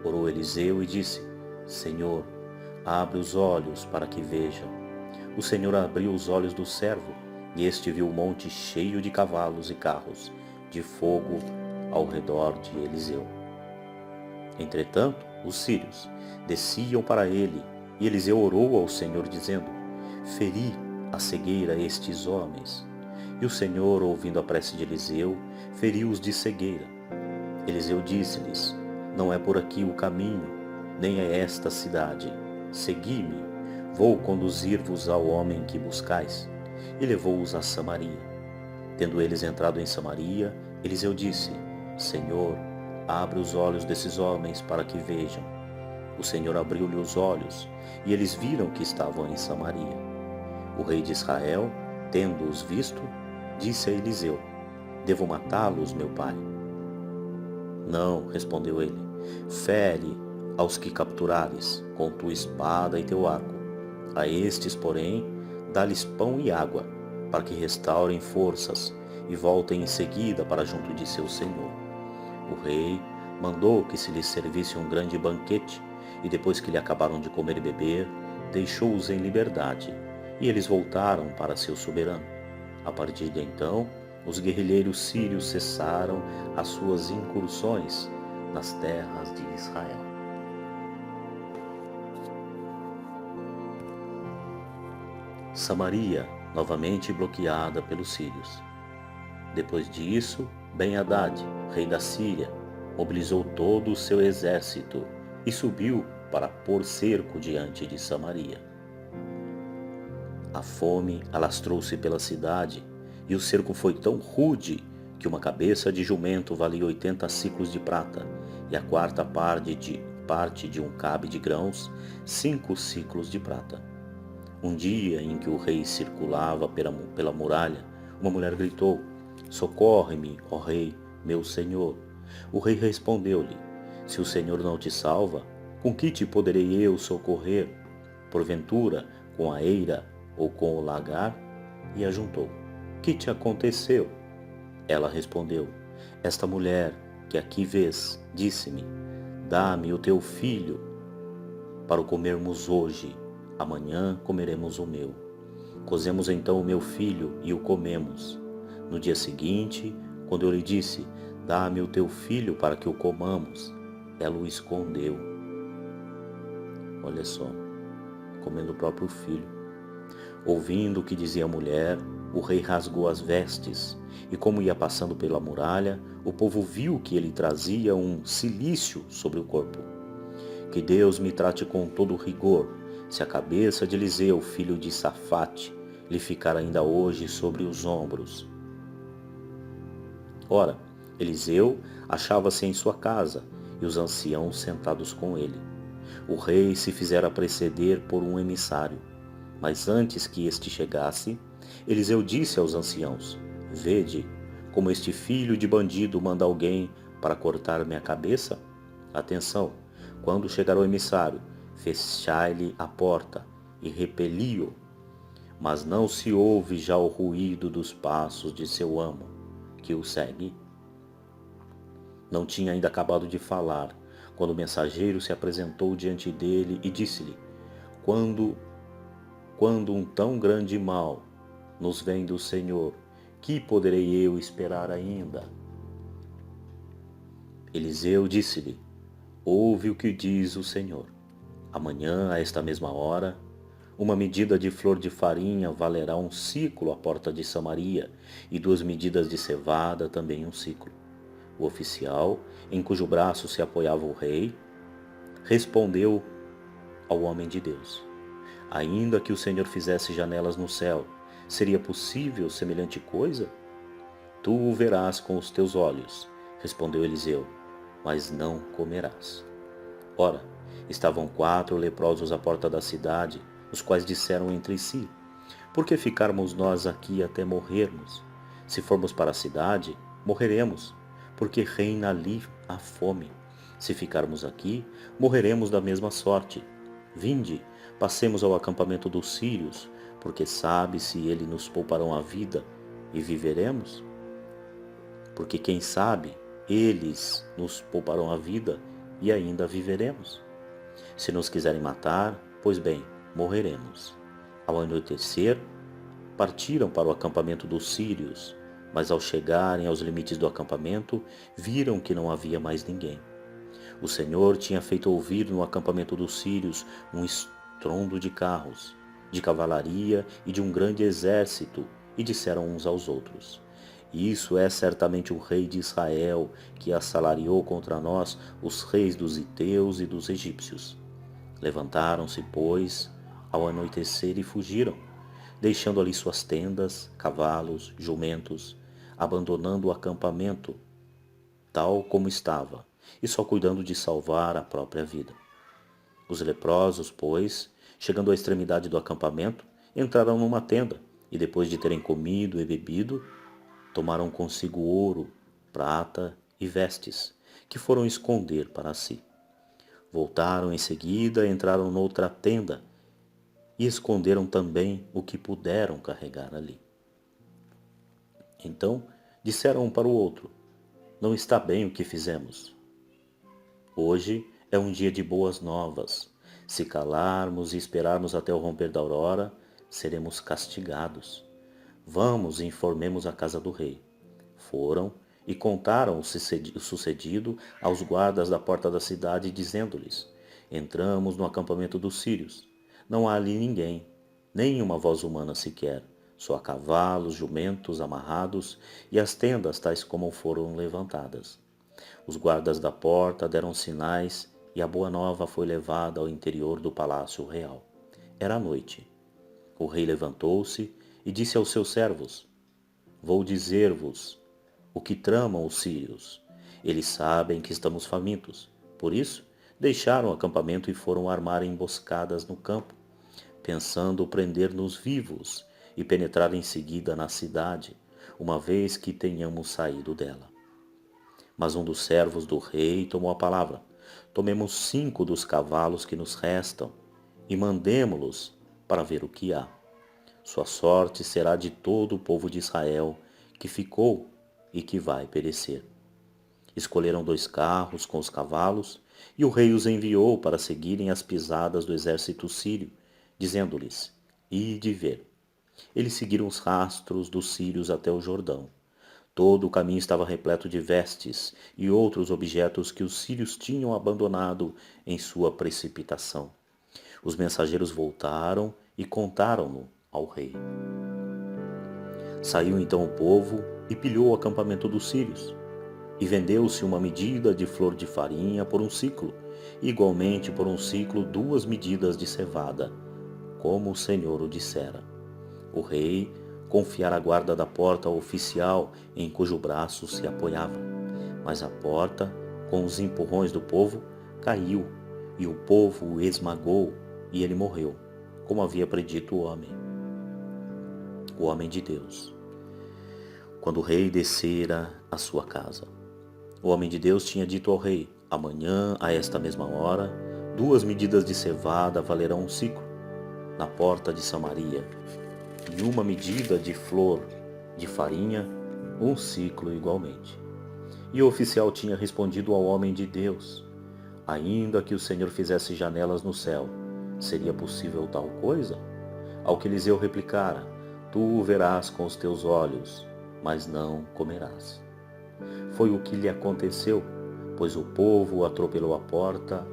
Orou Eliseu e disse: Senhor, abre os olhos para que vejam. O Senhor abriu os olhos do servo, e este viu o monte cheio de cavalos e carros, de fogo ao redor de Eliseu. Entretanto, os sírios desciam para ele, e Eliseu orou ao Senhor, dizendo: Feri a cegueira a estes homens. E o Senhor, ouvindo a prece de Eliseu, feriu-os de cegueira. Eliseu disse-lhes: Não é por aqui o caminho, nem é esta cidade. Segui-me, vou conduzir-vos ao homem que buscais. E levou-os a Samaria. Tendo eles entrado em Samaria, Eliseu disse: Senhor, abre os olhos desses homens para que vejam. O Senhor abriu-lhe os olhos, e eles viram que estavam em Samaria. O rei de Israel, tendo-os visto, disse a Eliseu: Devo matá-los, meu pai? Não, respondeu ele. Fere aos que capturares, com tua espada e teu arco. A estes, porém, dá-lhes pão e água, para que restaurem forças e voltem em seguida para junto de seu senhor. O rei mandou que se lhes servisse um grande banquete, e depois que lhe acabaram de comer e beber, deixou-os em liberdade, e eles voltaram para seu soberano. A partir de então, os guerrilheiros sírios cessaram as suas incursões nas terras de Israel. Samaria, novamente bloqueada pelos sírios. Depois disso, Ben-Hadad, rei da Síria, mobilizou todo o seu exército e subiu para pôr cerco diante de Samaria. A fome alastrou-se pela cidade, e o cerco foi tão rude que uma cabeça de jumento valia 80 siclos de prata, e a quarta parte de um cabe de grãos, 5 siclos de prata. Um dia em que o rei circulava pela muralha, uma mulher gritou: Socorre-me, ó rei, meu senhor. O rei respondeu-lhe: Se o Senhor não te salva, com que te poderei eu socorrer? Porventura, com a eira ou com o lagar? E ajuntou: Que te aconteceu? Ela respondeu: Esta mulher que aqui vês, disse-me: Dá-me o teu filho para o comermos hoje. Amanhã comeremos o meu. Cozemos então o meu filho e o comemos. No dia seguinte, quando eu lhe disse: Dá-me o teu filho para que o comamos, ela o escondeu. Olha só, comendo o próprio filho. Ouvindo o que dizia a mulher, o rei rasgou as vestes, e como ia passando pela muralha, o povo viu que ele trazia um cilício sobre o corpo. Que Deus me trate com todo rigor, se a cabeça de Eliseu, filho de Safate, lhe ficar ainda hoje sobre os ombros. Ora, Eliseu achava-se em sua casa, e os anciãos sentados com ele. O rei se fizera preceder por um emissário. Mas antes que este chegasse, Eliseu disse aos anciãos: Vede, como este filho de bandido manda alguém para cortar minha cabeça? Atenção, quando chegar o emissário, fechai-lhe a porta e repeli-o. Mas não se ouve já o ruído dos passos de seu amo, que o segue. Não tinha ainda acabado de falar, quando o mensageiro se apresentou diante dele e disse-lhe: Quando um tão grande mal nos vem do Senhor, que poderei eu esperar ainda? Eliseu disse-lhe: Ouve o que diz o Senhor. Amanhã, a esta mesma hora, uma medida de flor de farinha valerá um siclo à porta de Samaria, e 2 medidas de cevada também um siclo. O oficial, em cujo braço se apoiava o rei, respondeu ao homem de Deus: Ainda que o Senhor fizesse janelas no céu, seria possível semelhante coisa? Tu o verás com os teus olhos, respondeu Eliseu, mas não comerás. Ora, estavam 4 leprosos à porta da cidade, os quais disseram entre si: Por que ficarmos nós aqui até morrermos? Se formos para a cidade, morreremos, porque reina ali a fome. Se ficarmos aqui, morreremos da mesma sorte. Vinde, passemos ao acampamento dos sírios, porque sabe se eles nos pouparão a vida e viveremos? Porque quem sabe, eles nos pouparão a vida e ainda viveremos. Se nos quiserem matar, pois bem, morreremos. Ao anoitecer, partiram para o acampamento dos sírios, mas ao chegarem aos limites do acampamento, viram que não havia mais ninguém. O Senhor tinha feito ouvir no acampamento dos sírios um estrondo de carros, de cavalaria e de um grande exército, e disseram uns aos outros: Isso é certamente o rei de Israel, que assalariou contra nós os reis dos heteus e dos egípcios. Levantaram-se, pois, ao anoitecer e fugiram, deixando ali suas tendas, cavalos, jumentos, abandonando o acampamento tal como estava, e só cuidando de salvar a própria vida. Os leprosos, pois, chegando à extremidade do acampamento, entraram numa tenda, e depois de terem comido e bebido, tomaram consigo ouro, prata e vestes, que foram esconder para si. Voltaram em seguida, entraram noutra tenda, e esconderam também o que puderam carregar ali. Então disseram um para o outro: Não está bem o que fizemos. Hoje é um dia de boas novas. Se calarmos e esperarmos até o romper da aurora, seremos castigados. Vamos e informemos a casa do rei. Foram e contaram o sucedido aos guardas da porta da cidade, dizendo-lhes: Entramos no acampamento dos sírios. Não há ali ninguém, nem uma voz humana sequer, só cavalos, jumentos amarrados e as tendas tais como foram levantadas. Os guardas da porta deram sinais e a boa nova foi levada ao interior do palácio real. Era noite. O rei levantou-se e disse aos seus servos: Vou dizer-vos o que tramam os sírios. Eles sabem que estamos famintos. Por isso, deixaram o acampamento e foram armar emboscadas no campo, pensando prender-nos vivos e penetrar em seguida na cidade, uma vez que tenhamos saído dela. Mas um dos servos do rei tomou a palavra: Tomemos 5 dos cavalos que nos restam e mandemo-los para ver o que há. Sua sorte será de todo o povo de Israel que ficou e que vai perecer. Escolheram 2 carros com os cavalos, e o rei os enviou para seguirem as pisadas do exército sírio, dizendo-lhes: Ide ver. Eles seguiram os rastros dos sírios até o Jordão. Todo o caminho estava repleto de vestes e outros objetos que os sírios tinham abandonado em sua precipitação. Os mensageiros voltaram e contaram-no ao rei. Saiu então o povo e pilhou o acampamento dos sírios. E vendeu-se uma medida de flor de farinha por um ciclo, e igualmente por um ciclo 2 medidas de cevada, como o Senhor o dissera. O rei confiara a guarda da porta ao oficial em cujo braço se apoiava. Mas a porta, com os empurrões do povo, caiu, e o povo o esmagou, e ele morreu, como havia predito o homem de Deus, quando o rei descera à sua casa. O homem de Deus tinha dito ao rei: Amanhã, a esta mesma hora, 2 medidas de cevada valerão um ciclo, na porta de Samaria, e 1 medida de flor de farinha, um ciclo igualmente. E o oficial tinha respondido ao homem de Deus: Ainda que o Senhor fizesse janelas no céu, seria possível tal coisa? Ao que Eliseu replicara: Tu o verás com os teus olhos, mas não comerás. Foi o que lhe aconteceu, pois o povo atropelou a porta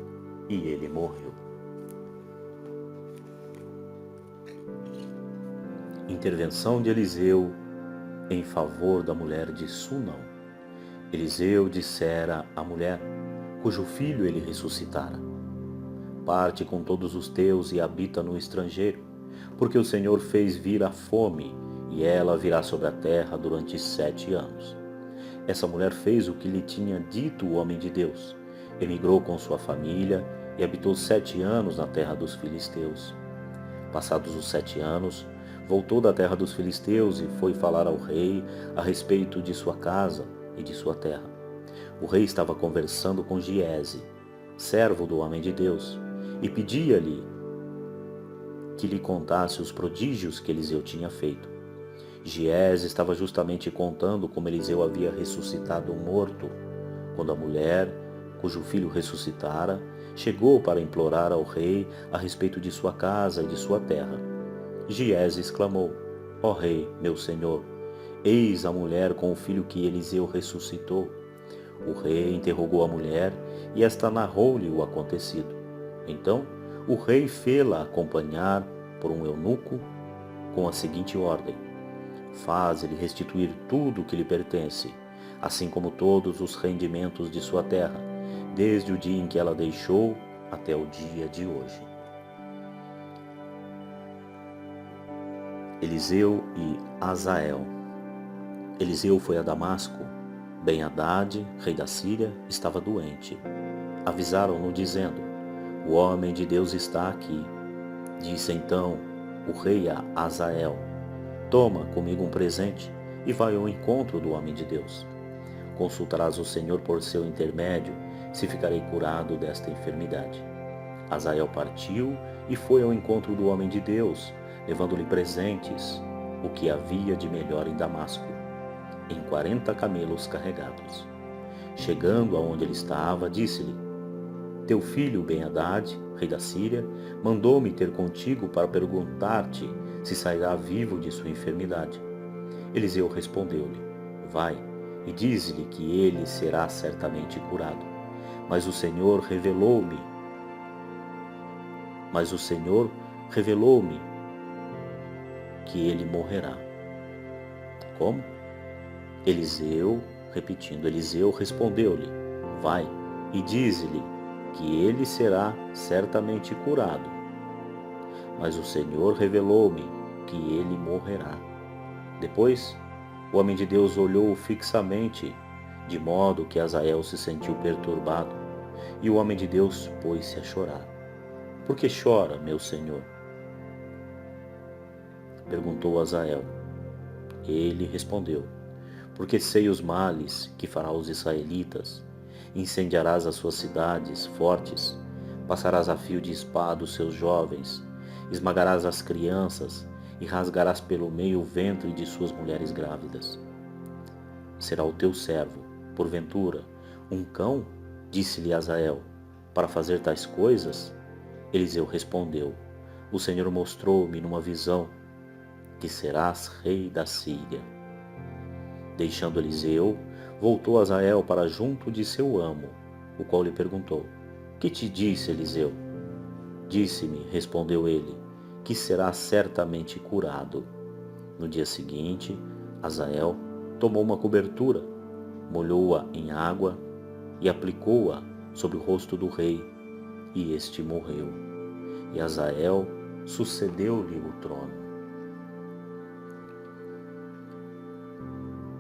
e ele morreu. Intervenção de Eliseu em favor da mulher de Sunam. Eliseu dissera à mulher, cujo filho ele ressuscitara: Parte com todos os teus e habita no estrangeiro, porque o Senhor fez vir a fome, e ela virá sobre a terra durante 7 anos. Essa mulher fez o que lhe tinha dito o homem de Deus. Emigrou com sua família e habitou 7 anos na terra dos filisteus. Passados os 7 anos, voltou da terra dos filisteus e foi falar ao rei a respeito de sua casa e de sua terra. O rei estava conversando com Giese, servo do homem de Deus, e pedia-lhe que lhe contasse os prodígios que Eliseu tinha feito. Giese estava justamente contando como Eliseu havia ressuscitado um morto, quando a mulher, cujo filho ressuscitara, chegou para implorar ao rei a respeito de sua casa e de sua terra. Giese exclamou: Ó rei, meu senhor, eis a mulher com o filho que Eliseu ressuscitou. O rei interrogou a mulher e esta narrou-lhe o acontecido. Então, o rei fê-la acompanhar por um eunuco com a seguinte ordem: Faz-lhe restituir tudo o que lhe pertence, assim como todos os rendimentos de sua terra, desde o dia em que ela deixou até o dia de hoje. Eliseu e Azael. Eliseu foi a Damasco. Ben-Hadad, rei da Síria, estava doente. Avisaram-no dizendo: O homem de Deus está aqui. Disse então o rei a Azael: Toma comigo um presente e vai ao encontro do homem de Deus. Consultarás o Senhor por seu intermédio, se ficarei curado desta enfermidade. Azael partiu e foi ao encontro do homem de Deus, levando-lhe presentes, o que havia de melhor em Damasco, em 40 camelos carregados. Chegando aonde ele estava, disse-lhe: Teu filho Ben-Hadad, rei da Síria, mandou-me ter contigo para perguntar-te se sairá vivo de sua enfermidade. Eliseu respondeu-lhe: Vai e dize-lhe que ele será certamente curado. Mas o Senhor revelou-me que ele morrerá. Como? Eliseu respondeu-lhe: Vai e dize-lhe que ele será certamente curado. Mas o Senhor revelou-me que ele morrerá. Depois, o homem de Deus olhou fixamente, de modo que Azael se sentiu perturbado, e o homem de Deus pôs-se a chorar. Por que chora, meu senhor? Perguntou Azael. Ele respondeu: Porque sei os males que fará os israelitas. Incendiarás as suas cidades fortes, passarás a fio de espada os seus jovens, esmagarás as crianças e rasgarás pelo meio o ventre de suas mulheres grávidas. Será o teu servo, porventura, um cão? Disse-lhe Azael, para fazer tais coisas? Eliseu respondeu: O Senhor mostrou-me numa visão que serás rei da Síria. Deixando Eliseu, voltou Azael para junto de seu amo, o qual lhe perguntou: Que te disse Eliseu? Disse-me, respondeu ele, que serás certamente curado. No dia seguinte, Azael tomou uma cobertura, molhou-a em água e aplicou-a sobre o rosto do rei, e este morreu. E Azael sucedeu-lhe o trono.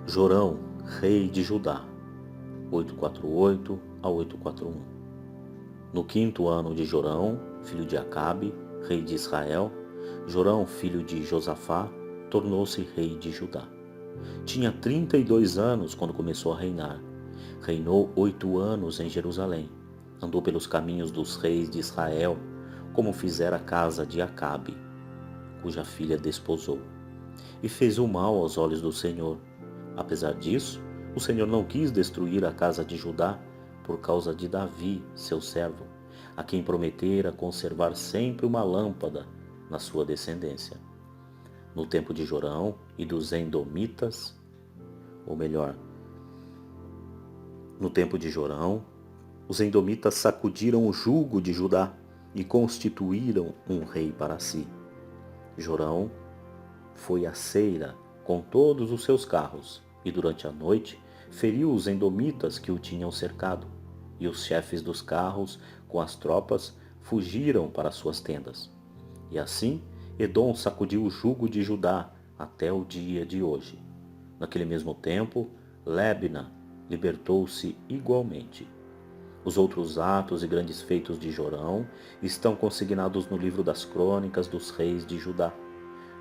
Jorão, rei de Judá, 848 a 841. No 5º ano de Jorão, filho de Acabe, rei de Israel, Jorão, filho de Josafá, tornou-se rei de Judá. Tinha 32 anos quando começou a reinar. Reinou 8 anos em Jerusalém. Andou pelos caminhos dos reis de Israel, como fizera a casa de Acabe, cuja filha desposou. E fez o mal aos olhos do Senhor. Apesar disso, o Senhor não quis destruir a casa de Judá por causa de Davi, seu servo, a quem prometera conservar sempre uma lâmpada na sua descendência. No tempo de Jorão e dos Edomitas, ou melhor, no tempo de Jorão, os Edomitas sacudiram o jugo de Judá e constituíram um rei para si. Jorão foi à Seira com todos os seus carros, e durante a noite feriu os edomitas que o tinham cercado, e os chefes dos carros, com as tropas, fugiram para suas tendas. E assim Edom sacudiu o jugo de Judá até o dia de hoje. Naquele mesmo tempo, Libna libertou-se igualmente. Os outros atos e grandes feitos de Jorão estão consignados no livro das crônicas dos reis de Judá.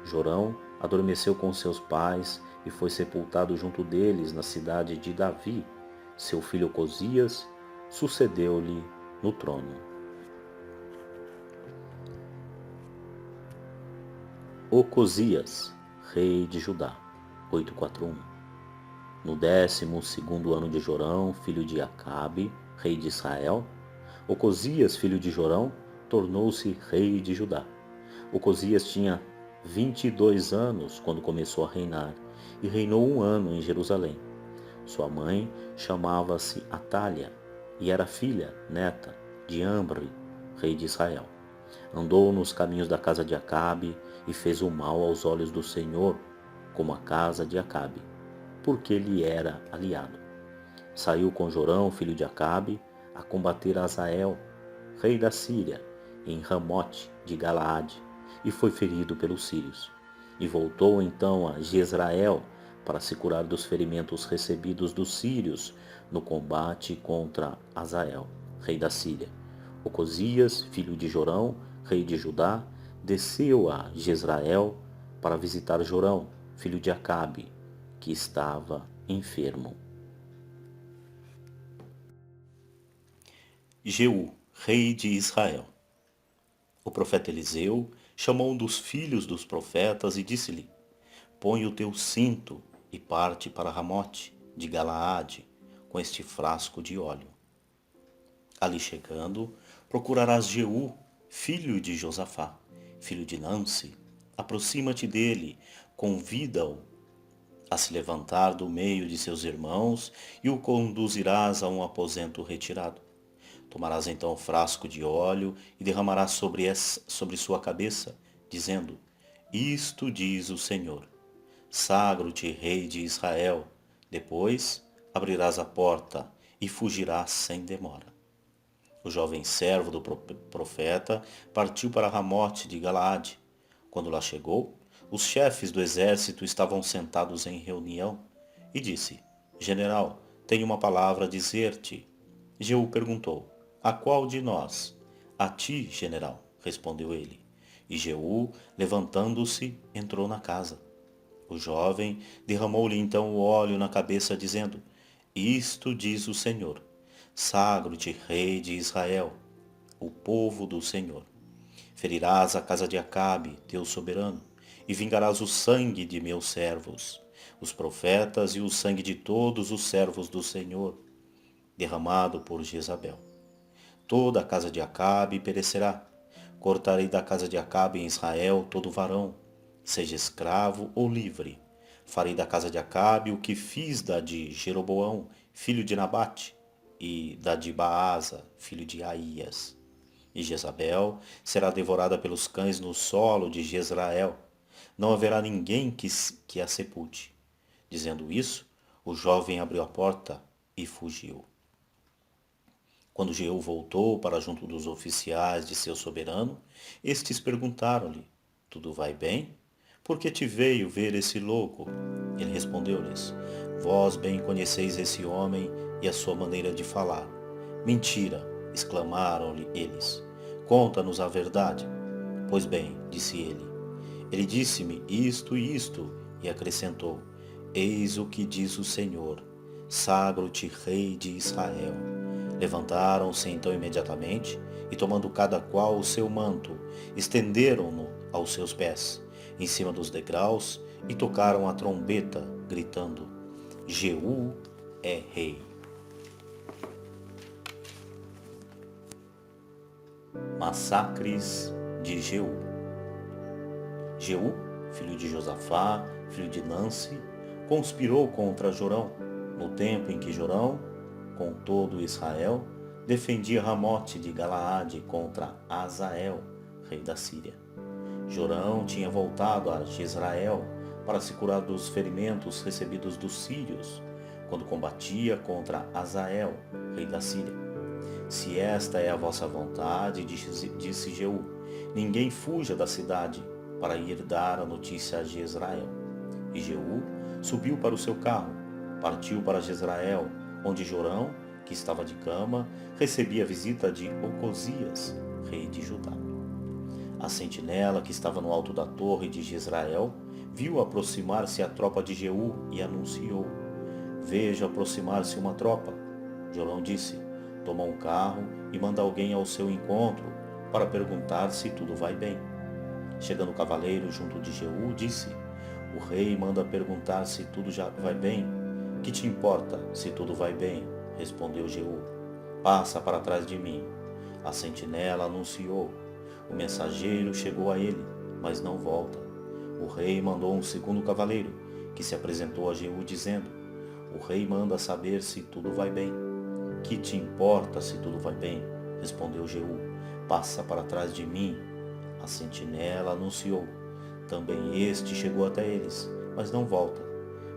Jorão adormeceu com seus pais e foi sepultado junto deles na cidade de Davi. Seu filho Ocosias sucedeu-lhe no trono. Ocosias, rei de Judá, 841. No 12º ano de Jorão, filho de Acabe, rei de Israel, Ocosias, filho de Jorão, tornou-se rei de Judá. Ocosias tinha 22 anos quando começou a reinar e reinou 1 ano em Jerusalém. Sua mãe chamava-se Atália e era filha, neta, de Amri, rei de Israel. Andou nos caminhos da casa de Acabe e fez o mal aos olhos do Senhor, como a casa de Acabe, porque lhe era aliado. Saiu com Jorão, filho de Acabe, a combater Azael, rei da Síria, em Ramote de Galaade, e foi ferido pelos sírios. E voltou então a Jezrael para se curar dos ferimentos recebidos dos sírios no combate contra Azael, rei da Síria. Ocosias, filho de Jorão, rei de Judá, desceu a Jezrael para visitar Jorão, filho de Acabe, que estava enfermo. Jeú, rei de Israel. O profeta Eliseu chamou um dos filhos dos profetas e disse-lhe: Põe o teu cinto e parte para Ramote de Galaade com este frasco de óleo. Ali chegando, procurarás Jeú, filho de Josafá, filho de Nansi. Aproxima-te dele, convida-o a se levantar do meio de seus irmãos e o conduzirás a um aposento retirado. Tomarás então o frasco de óleo e derramarás sobre sua cabeça, dizendo: Isto diz o Senhor: Sagro-te, rei de Israel. Depois abrirás a porta e fugirás sem demora. O jovem servo do profeta partiu para Ramote de Galaade. Quando lá chegou, os chefes do exército estavam sentados em reunião e disse: General, tenho uma palavra a dizer-te. Jeú perguntou: A qual de nós? A ti, general, respondeu ele. E Jeú, levantando-se, entrou na casa. O jovem derramou-lhe então o óleo na cabeça, dizendo: Isto diz o Senhor: Sagro-te, rei de Israel, o povo do Senhor. Ferirás a casa de Acabe, teu soberano, e vingarás o sangue de meus servos, os profetas, e o sangue de todos os servos do Senhor, derramado por Jezabel. Toda a casa de Acabe perecerá. Cortarei da casa de Acabe em Israel todo varão, seja escravo ou livre. Farei da casa de Acabe o que fiz da de Jeroboão, filho de Nabate, e da de Baasa, filho de Aías. E Jezabel será devorada pelos cães no solo de Jezrael. Não haverá ninguém que a sepulte. Dizendo isso, o jovem abriu a porta e fugiu. Quando Jeú voltou para junto dos oficiais de seu soberano, estes perguntaram-lhe: Tudo vai bem? Por que te veio ver esse louco? Ele respondeu-lhes: Vós bem conheceis esse homem e a sua maneira de falar. Mentira! Exclamaram-lhe eles. Conta-nos a verdade. Pois bem, disse ele. Ele disse-me isto e isto, e acrescentou: Eis o que diz o Senhor: Sagro-te, rei de Israel. Levantaram-se então imediatamente, e tomando cada qual o seu manto, estenderam-no aos seus pés, em cima dos degraus, e tocaram a trombeta, gritando: Jeú é rei. Massacres de Jeú. Jeú, filho de Josafá, filho de Nanci, conspirou contra Jorão, no tempo em que Jorão, com todo Israel, defendia Ramote de Galaade contra Azael, rei da Síria. Jorão tinha voltado a Jezrael para se curar dos ferimentos recebidos dos sírios, quando combatia contra Azael, rei da Síria. Se esta é a vossa vontade, disse Jeú, ninguém fuja da cidade para ir dar a notícia a Jezrael. E Jeú subiu para o seu carro, partiu para Jezrael, onde Jorão, que estava de cama, recebia a visita de Ocosias, rei de Judá. A sentinela que estava no alto da torre de Jezrael viu aproximar-se a tropa de Jeú e anunciou: Veja aproximar-se uma tropa. Jorão disse: Toma um carro e manda alguém ao seu encontro para perguntar se tudo vai bem. Chegando o cavaleiro junto de Jeú, disse: O rei manda perguntar se tudo já vai bem. Que te importa se tudo vai bem? Respondeu Jeú. Passa para trás de mim. A sentinela anunciou. O mensageiro chegou a ele, mas não volta. O rei mandou um segundo cavaleiro, que se apresentou a Jeú, dizendo: O rei manda saber se tudo vai bem. Que te importa se tudo vai bem? Respondeu Jeú. Passa para trás de mim. A sentinela anunciou. Também este chegou até eles, mas não volta.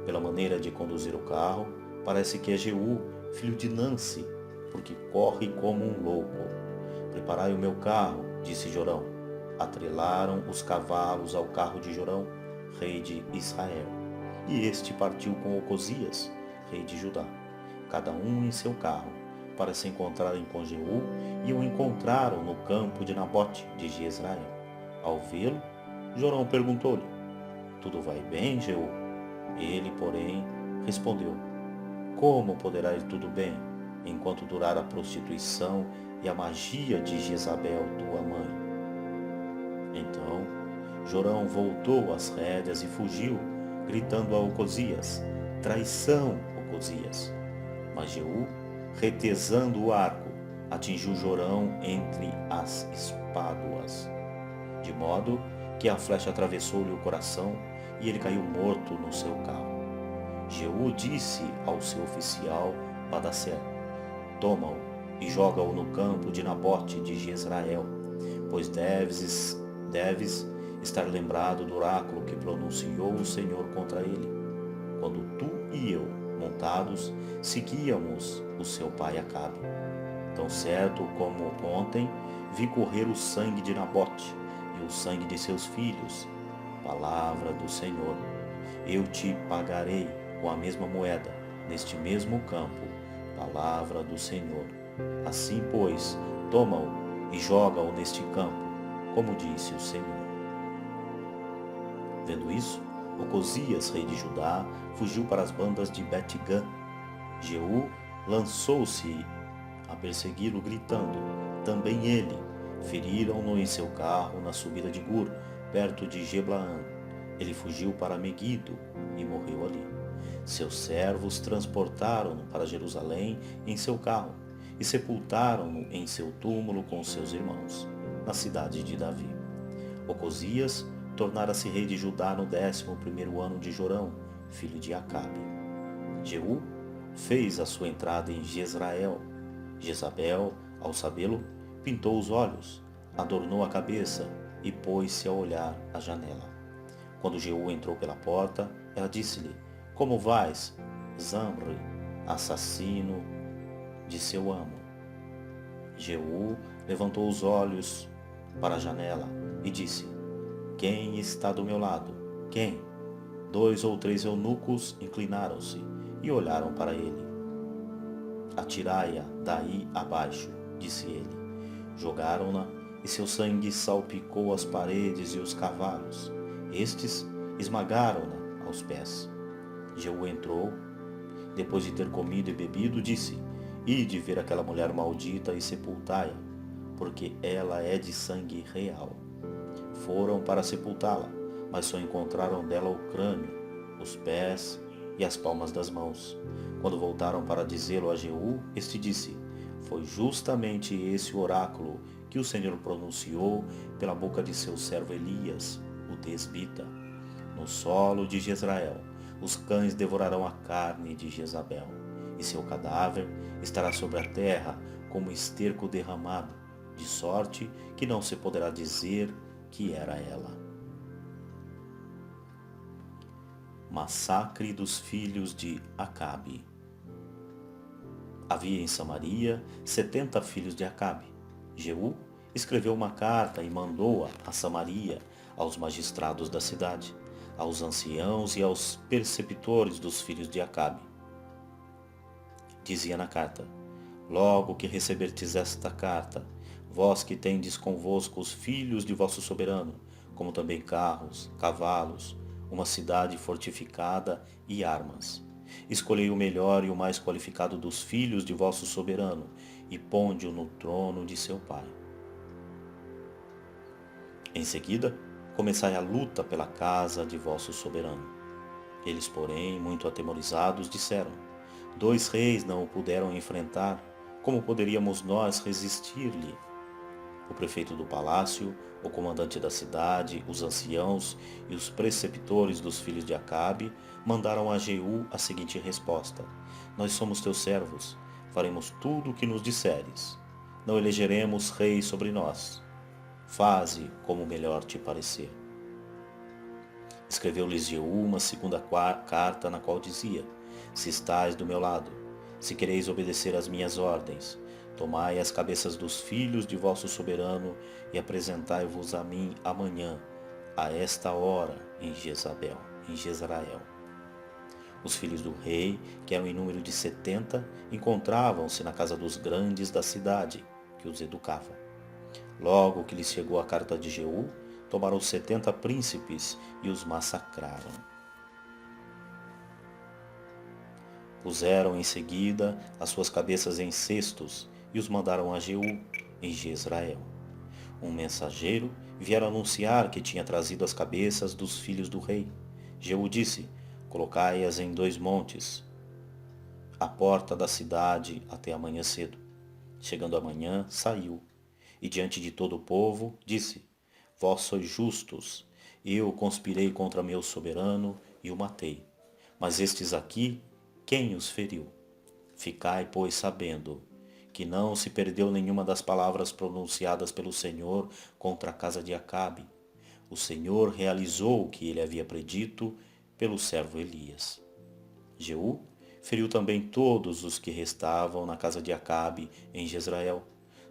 Pela maneira de conduzir o carro, parece que é Jeú, filho de Nanci, porque corre como um louco. Preparai o meu carro, disse Jorão. Atrelaram os cavalos ao carro de Jorão, rei de Israel. E este partiu com Ocosias, rei de Judá, cada um em seu carro, para se encontrarem com Jeú, e o encontraram no campo de Nabote de Jezrael. Ao vê-lo, Jorão perguntou-lhe: Tudo vai bem, Jeú? Ele, porém, respondeu: Como poderá ir tudo bem, enquanto durar a prostituição e a magia de Jezabel, tua mãe? Então, Jorão voltou às rédeas e fugiu, gritando a Ocosias: Traição, Ocosias! Mas Jeú, retesando o arco, atingiu Jorão entre as espáduas, de modo que a flecha atravessou-lhe o coração e ele caiu morto no seu carro. Jeú disse ao seu oficial Badasser: Toma-o e joga-o no campo de Nabote de Jezrael, pois deves estar lembrado do oráculo que pronunciou o Senhor contra ele, quando tu e eu, montados, seguíamos o seu pai Acabe. Tão certo como ontem, vi correr o sangue de Nabote e o sangue de seus filhos. Palavra do Senhor. Eu te pagarei com a mesma moeda, neste mesmo campo. Palavra do Senhor. Assim, pois, toma-o e joga-o neste campo, como disse o Senhor. Vendo isso, Ocosias, rei de Judá, fugiu para as bandas de Bet-Gã. Jeú lançou-se a persegui-lo, gritando, também ele. Feriram-no em seu carro na subida de Gur, perto de Geblaã. Ele fugiu para Meguido e morreu ali. Seus servos transportaram-no para Jerusalém em seu carro e sepultaram-no em seu túmulo com seus irmãos, na cidade de Davi. Ocosias tornara-se rei de Judá no 11º ano de Jorão, filho de Acabe. Jeú fez a sua entrada em Jezrael. Jezabel, ao sabê-lo, pintou os olhos, adornou a cabeça e pôs-se a olhar à janela. Quando Jeú entrou pela porta, ela disse-lhe, como vais, Zamri, assassino de seu amo? Jeú levantou os olhos para a janela e disse, quem está do meu lado? Quem? 2 ou 3 eunucos inclinaram-se e olharam para ele. Atirai-a daí abaixo, disse ele. Jogaram-na e seu sangue salpicou as paredes e os cavalos. Estes esmagaram-na aos pés. Jeú entrou, depois de ter comido e bebido, disse, ide ver aquela mulher maldita e sepultai-a, porque ela é de sangue real. Foram para sepultá-la, mas só encontraram dela o crânio, os pés e as palmas das mãos. Quando voltaram para dizê-lo a Jeú, este disse, foi justamente esse o oráculo que o Senhor pronunciou pela boca de seu servo Elias, o tesbita. No solo de Jezrael, os cães devorarão a carne de Jezabel, e seu cadáver estará sobre a terra como esterco derramado, de sorte que não se poderá dizer que era ela. Massacre dos filhos de Acabe. Havia em Samaria 70 filhos de Acabe. Jeú escreveu uma carta e mandou-a a Samaria, aos magistrados da cidade, aos anciãos e aos preceptores dos filhos de Acabe. Dizia na carta, logo que receberdes esta carta, vós que tendes convosco os filhos de vosso soberano, como também carros, cavalos, uma cidade fortificada e armas. Escolhei o melhor e o mais qualificado dos filhos de vosso soberano, e ponde-o no trono de seu pai. Em seguida, começai a luta pela casa de vosso soberano. Eles, porém, muito atemorizados, disseram, 2 reis não o puderam enfrentar, como poderíamos nós resistir-lhe? O prefeito do palácio, o comandante da cidade, os anciãos e os preceptores dos filhos de Acabe mandaram a Jeú a seguinte resposta, nós somos teus servos, faremos tudo o que nos disseres. Não elegeremos rei sobre nós. Faze como melhor te parecer. Escreveu-lhes Jeú uma segunda carta na qual dizia, se estais do meu lado, se quereis obedecer às minhas ordens, tomai as cabeças dos filhos de vosso soberano e apresentai-vos a mim amanhã, a esta hora, em Jezrael. Os filhos do rei, que eram em número de 70, encontravam-se na casa dos grandes da cidade, que os educava. Logo que lhes chegou a carta de Jeú, tomaram os 70 príncipes e os massacraram. Puseram em seguida as suas cabeças em cestos e os mandaram a Jeú, em Jezrael. Um mensageiro viera anunciar que tinha trazido as cabeças dos filhos do rei. Jeú disse, colocai-as em 2 montes, à porta da cidade até amanhã cedo. Chegando amanhã, saiu, e diante de todo o povo, disse, vós sois justos, eu conspirei contra meu soberano e o matei. Mas estes aqui, quem os feriu? Ficai, pois, sabendo que não se perdeu nenhuma das palavras pronunciadas pelo Senhor contra a casa de Acabe. O Senhor realizou o que ele havia predito pelo servo Elias. Jeú feriu também todos os que restavam na casa de Acabe em Jezreel,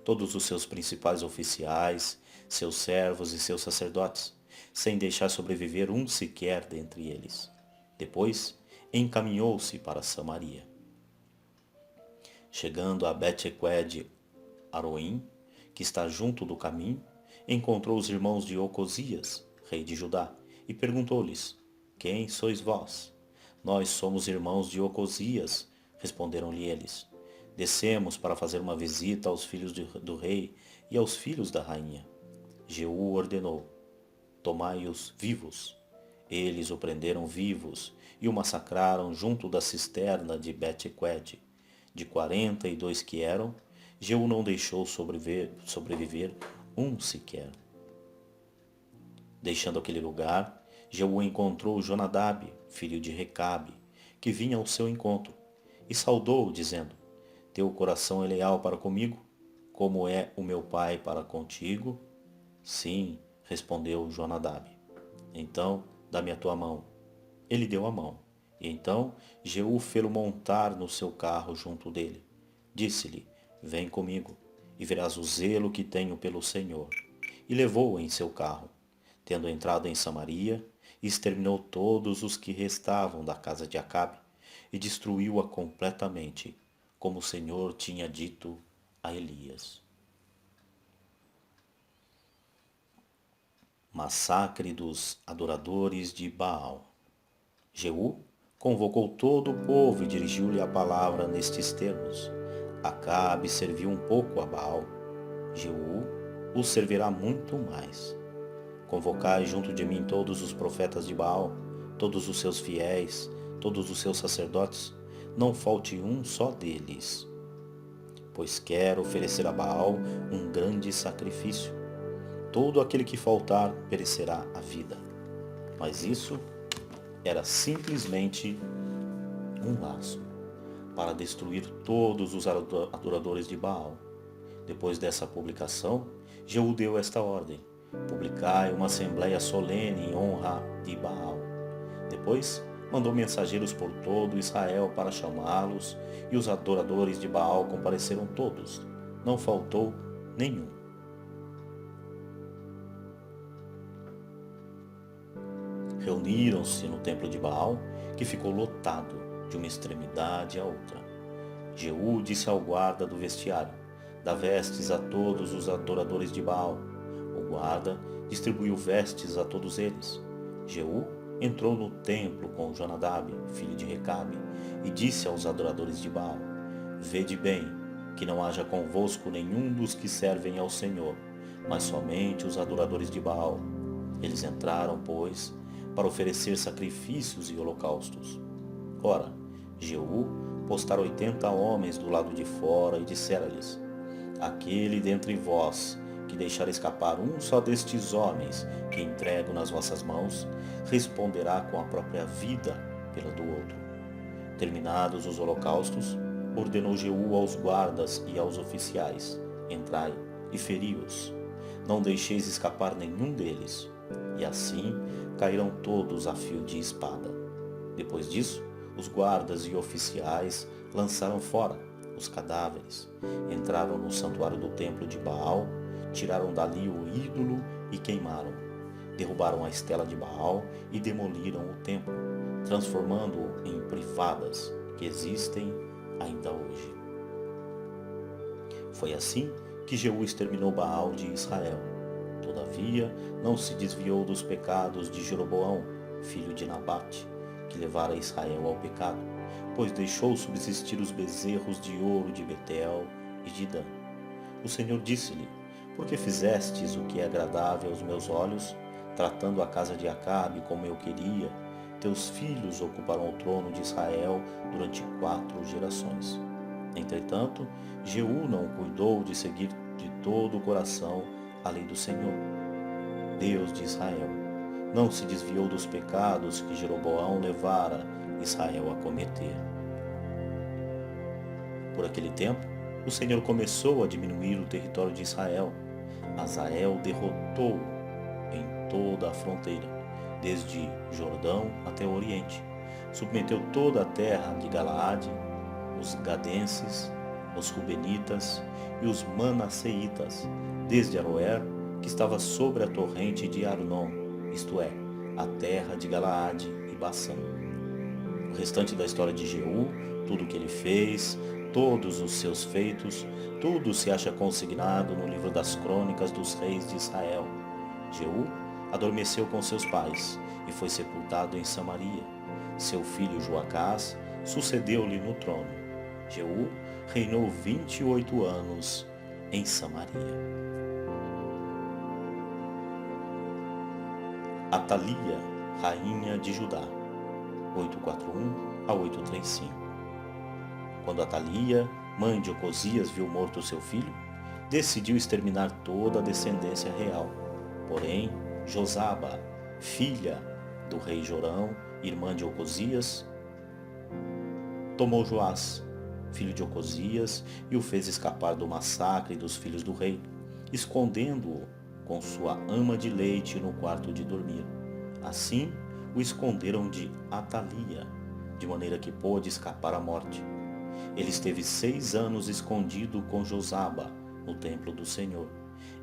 todos os seus principais oficiais, seus servos e seus sacerdotes, sem deixar sobreviver um sequer dentre eles. Depois, encaminhou-se para Samaria. Chegando a Bet-Equed Aroim, que está junto do caminho, encontrou os irmãos de Ocosias, rei de Judá, e perguntou-lhes: Quem sois vós? Nós somos irmãos de Ocosias, responderam-lhe eles. Descemos para fazer uma visita aos filhos do rei e aos filhos da rainha. Jeú ordenou: Tomai-os vivos. Eles o prenderam vivos e o massacraram junto da cisterna de Bet-Equed. De 42 que eram, Jeú não deixou sobreviver um sequer. Deixando aquele lugar, Jeú encontrou Jonadab, filho de Recabe, que vinha ao seu encontro, e saudou-o, dizendo: Teu coração é leal para comigo, como é o meu pai para contigo? Sim, respondeu Jonadab. Então, dá-me a tua mão. Ele deu a mão. E então Jeú fê-lo montar no seu carro junto dele. Disse-lhe: Vem comigo, e verás o zelo que tenho pelo Senhor. E levou-o em seu carro. Tendo entrado em Samaria, exterminou todos os que restavam da casa de Acabe, e destruiu-a completamente, como o Senhor tinha dito a Elias. Massacre dos adoradores de Baal. Jeú convocou todo o povo e dirigiu-lhe a palavra nestes termos: Acabe serviu um pouco a Baal, Jeú o servirá muito mais. Convocai junto de mim todos os profetas de Baal, todos os seus fiéis, todos os seus sacerdotes, não falte um só deles. Pois quero oferecer a Baal um grande sacrifício. Todo aquele que faltar perecerá a vida. Mas isso era simplesmente um laço para destruir todos os adoradores de Baal. Depois dessa publicação, Jeú deu esta ordem: publicai uma assembleia solene em honra de Baal. Depois, mandou mensageiros por todo Israel para chamá-los, e os adoradores de Baal compareceram todos. Não faltou nenhum. Reuniram-se no templo de Baal, que ficou lotado de uma extremidade à outra. Jeú disse ao guarda do vestiário: Dá vestes a todos os adoradores de Baal. O guarda distribuiu vestes a todos eles. Jeú entrou no templo com Jonadab, filho de Recabe, e disse aos adoradores de Baal: Vede bem, que não haja convosco nenhum dos que servem ao Senhor, mas somente os adoradores de Baal. Eles entraram, pois, para oferecer sacrifícios e holocaustos. Ora, Jeú postara 80 homens do lado de fora e dissera-lhes: Aquele dentre vós que deixar escapar um só destes homens que entrego nas vossas mãos, responderá com a própria vida pela do outro. Terminados os holocaustos, ordenou Jeú aos guardas e aos oficiais: Entrai e feri-os. Não deixeis escapar nenhum deles. E assim cairão todos a fio de espada. Depois disso, os guardas e oficiais lançaram fora os cadáveres, entraram no santuário do templo de Baal, tiraram dali o ídolo e queimaram. Derrubaram a estela de Baal e demoliram o templo, transformando-o em privadas que existem ainda hoje. Foi assim que Jeú exterminou Baal de Israel. Todavia, não se desviou dos pecados de Jeroboão, filho de Nabate, que levara Israel ao pecado, pois deixou subsistir os bezerros de ouro de Betel e de Dan. O Senhor disse-lhe: Por que fizestes o que é agradável aos meus olhos, tratando a casa de Acabe como eu queria? Teus filhos ocuparão o trono de Israel durante 4 gerações. Entretanto, Jeú não cuidou de seguir de todo o coração a lei do Senhor, Deus de Israel. Não se desviou dos pecados que Jeroboão levara Israel a cometer. Por aquele tempo, o Senhor começou a diminuir o território de Israel. Azael derrotou em toda a fronteira, desde Jordão até o Oriente. Submeteu toda a terra de Galaade, os gadenses, os rubenitas e os manasseitas, desde Aroer, que estava sobre a torrente de Arnon, isto é, a terra de Galaade e Bassã. O restante da história de Jeú, tudo o que ele fez, todos os seus feitos, tudo se acha consignado no livro das crônicas dos reis de Israel. Jeú adormeceu com seus pais e foi sepultado em Samaria. Seu filho Joacás sucedeu-lhe no trono. Jeú reinou 28 anos em Samaria. Atalia, rainha de Judá, 841 a 835. Quando Atalia, mãe de Ocosias, viu morto seu filho, decidiu exterminar toda a descendência real. Porém, Josaba, filha do rei Jorão, irmã de Ocosias, tomou Joás, filho de Ocosias, e o fez escapar do massacre dos filhos do rei, escondendo-o com sua ama de leite no quarto de dormir. Assim, o esconderam de Atalia, de maneira que pôde escapar à morte. Ele esteve 6 anos escondido com Josaba no templo do Senhor,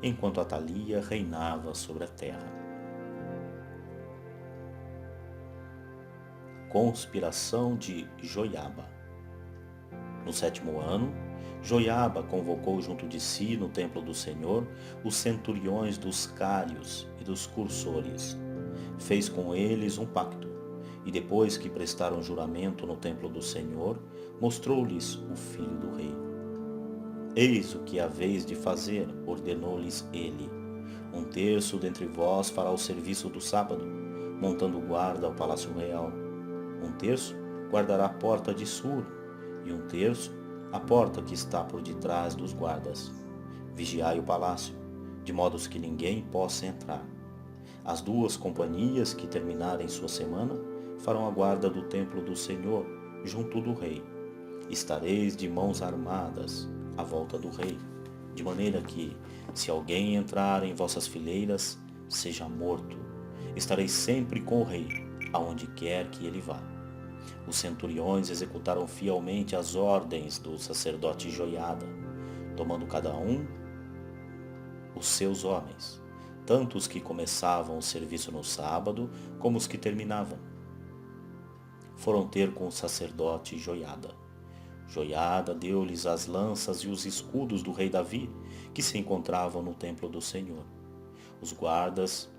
enquanto Atalia reinava sobre a terra. Conspiração de Joiaba. No 7º ano, Joiaba convocou junto de si no templo do Senhor os centuriões dos cários e dos cursores. Fez com eles um pacto, e depois que prestaram juramento no templo do Senhor, mostrou-lhes o filho do rei. Eis o que haveis de fazer, ordenou-lhes ele. 1/3 dentre vós fará o serviço do sábado, montando guarda ao palácio real. 1/3 guardará a porta de Sur, e 1/3 a porta que está por detrás dos guardas. Vigiai o palácio, de modo que ninguém possa entrar. As 2 companhias que terminarem sua semana farão a guarda do templo do Senhor, junto do rei. Estareis de mãos armadas à volta do rei, de maneira que, se alguém entrar em vossas fileiras, seja morto. Estareis sempre com o rei, aonde quer que ele vá. Os centuriões executaram fielmente as ordens do sacerdote Joiada, tomando cada um os seus homens, tanto os que começavam o serviço no sábado, como os que terminavam. Foram ter com o sacerdote Joiada. Joiada deu-lhes as lanças e os escudos do rei Davi, que se encontravam no templo do Senhor. Os guardas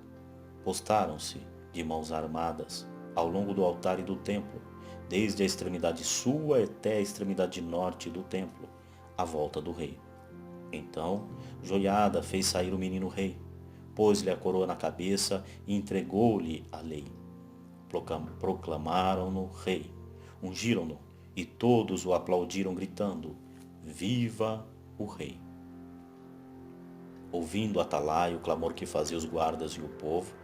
postaram-se de mãos armadas ao longo do altar e do templo, desde a extremidade sul até a extremidade norte do templo, à volta do rei. Então Joiada fez sair o menino rei, pôs-lhe a coroa na cabeça e entregou-lhe a lei. Proclamaram-no rei, ungiram-no, e todos o aplaudiram, gritando: Viva o rei! Ouvindo Atalia o clamor que fazia os guardas e o povo,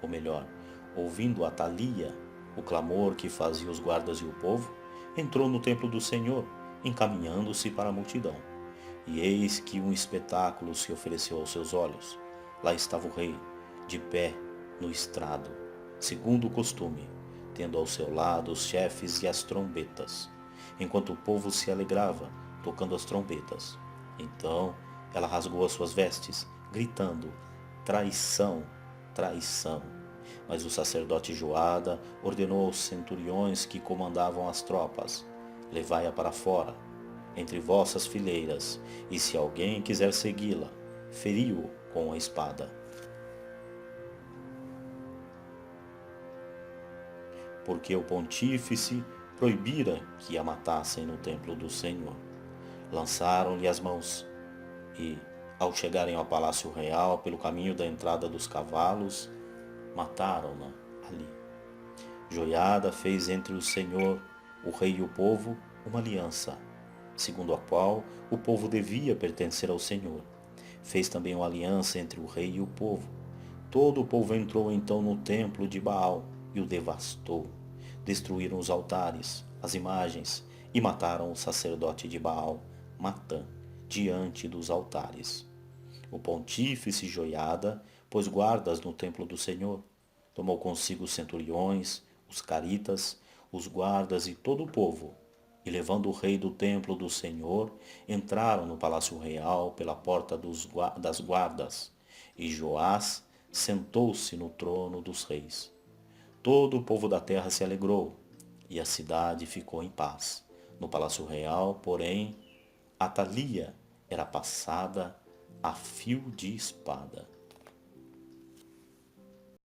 ou melhor, ouvindo Atalia o clamor que fazia os guardas e o povo, entrou no templo do Senhor, encaminhando-se para a multidão. E eis que um espetáculo se ofereceu aos seus olhos. Lá estava o rei, de pé, no estrado, segundo o costume, tendo ao seu lado os chefes e as trombetas, enquanto o povo se alegrava, tocando as trombetas. Então ela rasgou as suas vestes, gritando: Traição, traição! Mas o sacerdote Joiada ordenou aos centuriões que comandavam as tropas: Levai-a para fora, entre vossas fileiras, e se alguém quiser segui-la, feri-o com a espada. Porque o pontífice proibira que a matassem no templo do Senhor. Lançaram-lhe as mãos, e, ao chegarem ao palácio real pelo caminho da entrada dos cavalos, mataram-na ali. Joiada fez entre o Senhor, o rei e o povo uma aliança, segundo a qual o povo devia pertencer ao Senhor. Fez também uma aliança entre o rei e o povo. Todo o povo entrou então no templo de Baal e o devastou. Destruíram os altares, as imagens, e mataram o sacerdote de Baal, Matã, diante dos altares. O pontífice Joiada pôs guardas no templo do Senhor. Tomou consigo os centuriões, os caritas, os guardas e todo o povo. E levando o rei do templo do Senhor, entraram no palácio real pela porta das guardas. E Joás sentou-se no trono dos reis. Todo o povo da terra se alegrou, e a cidade ficou em paz. No palácio real, porém, Atalia era passada a fio de espada.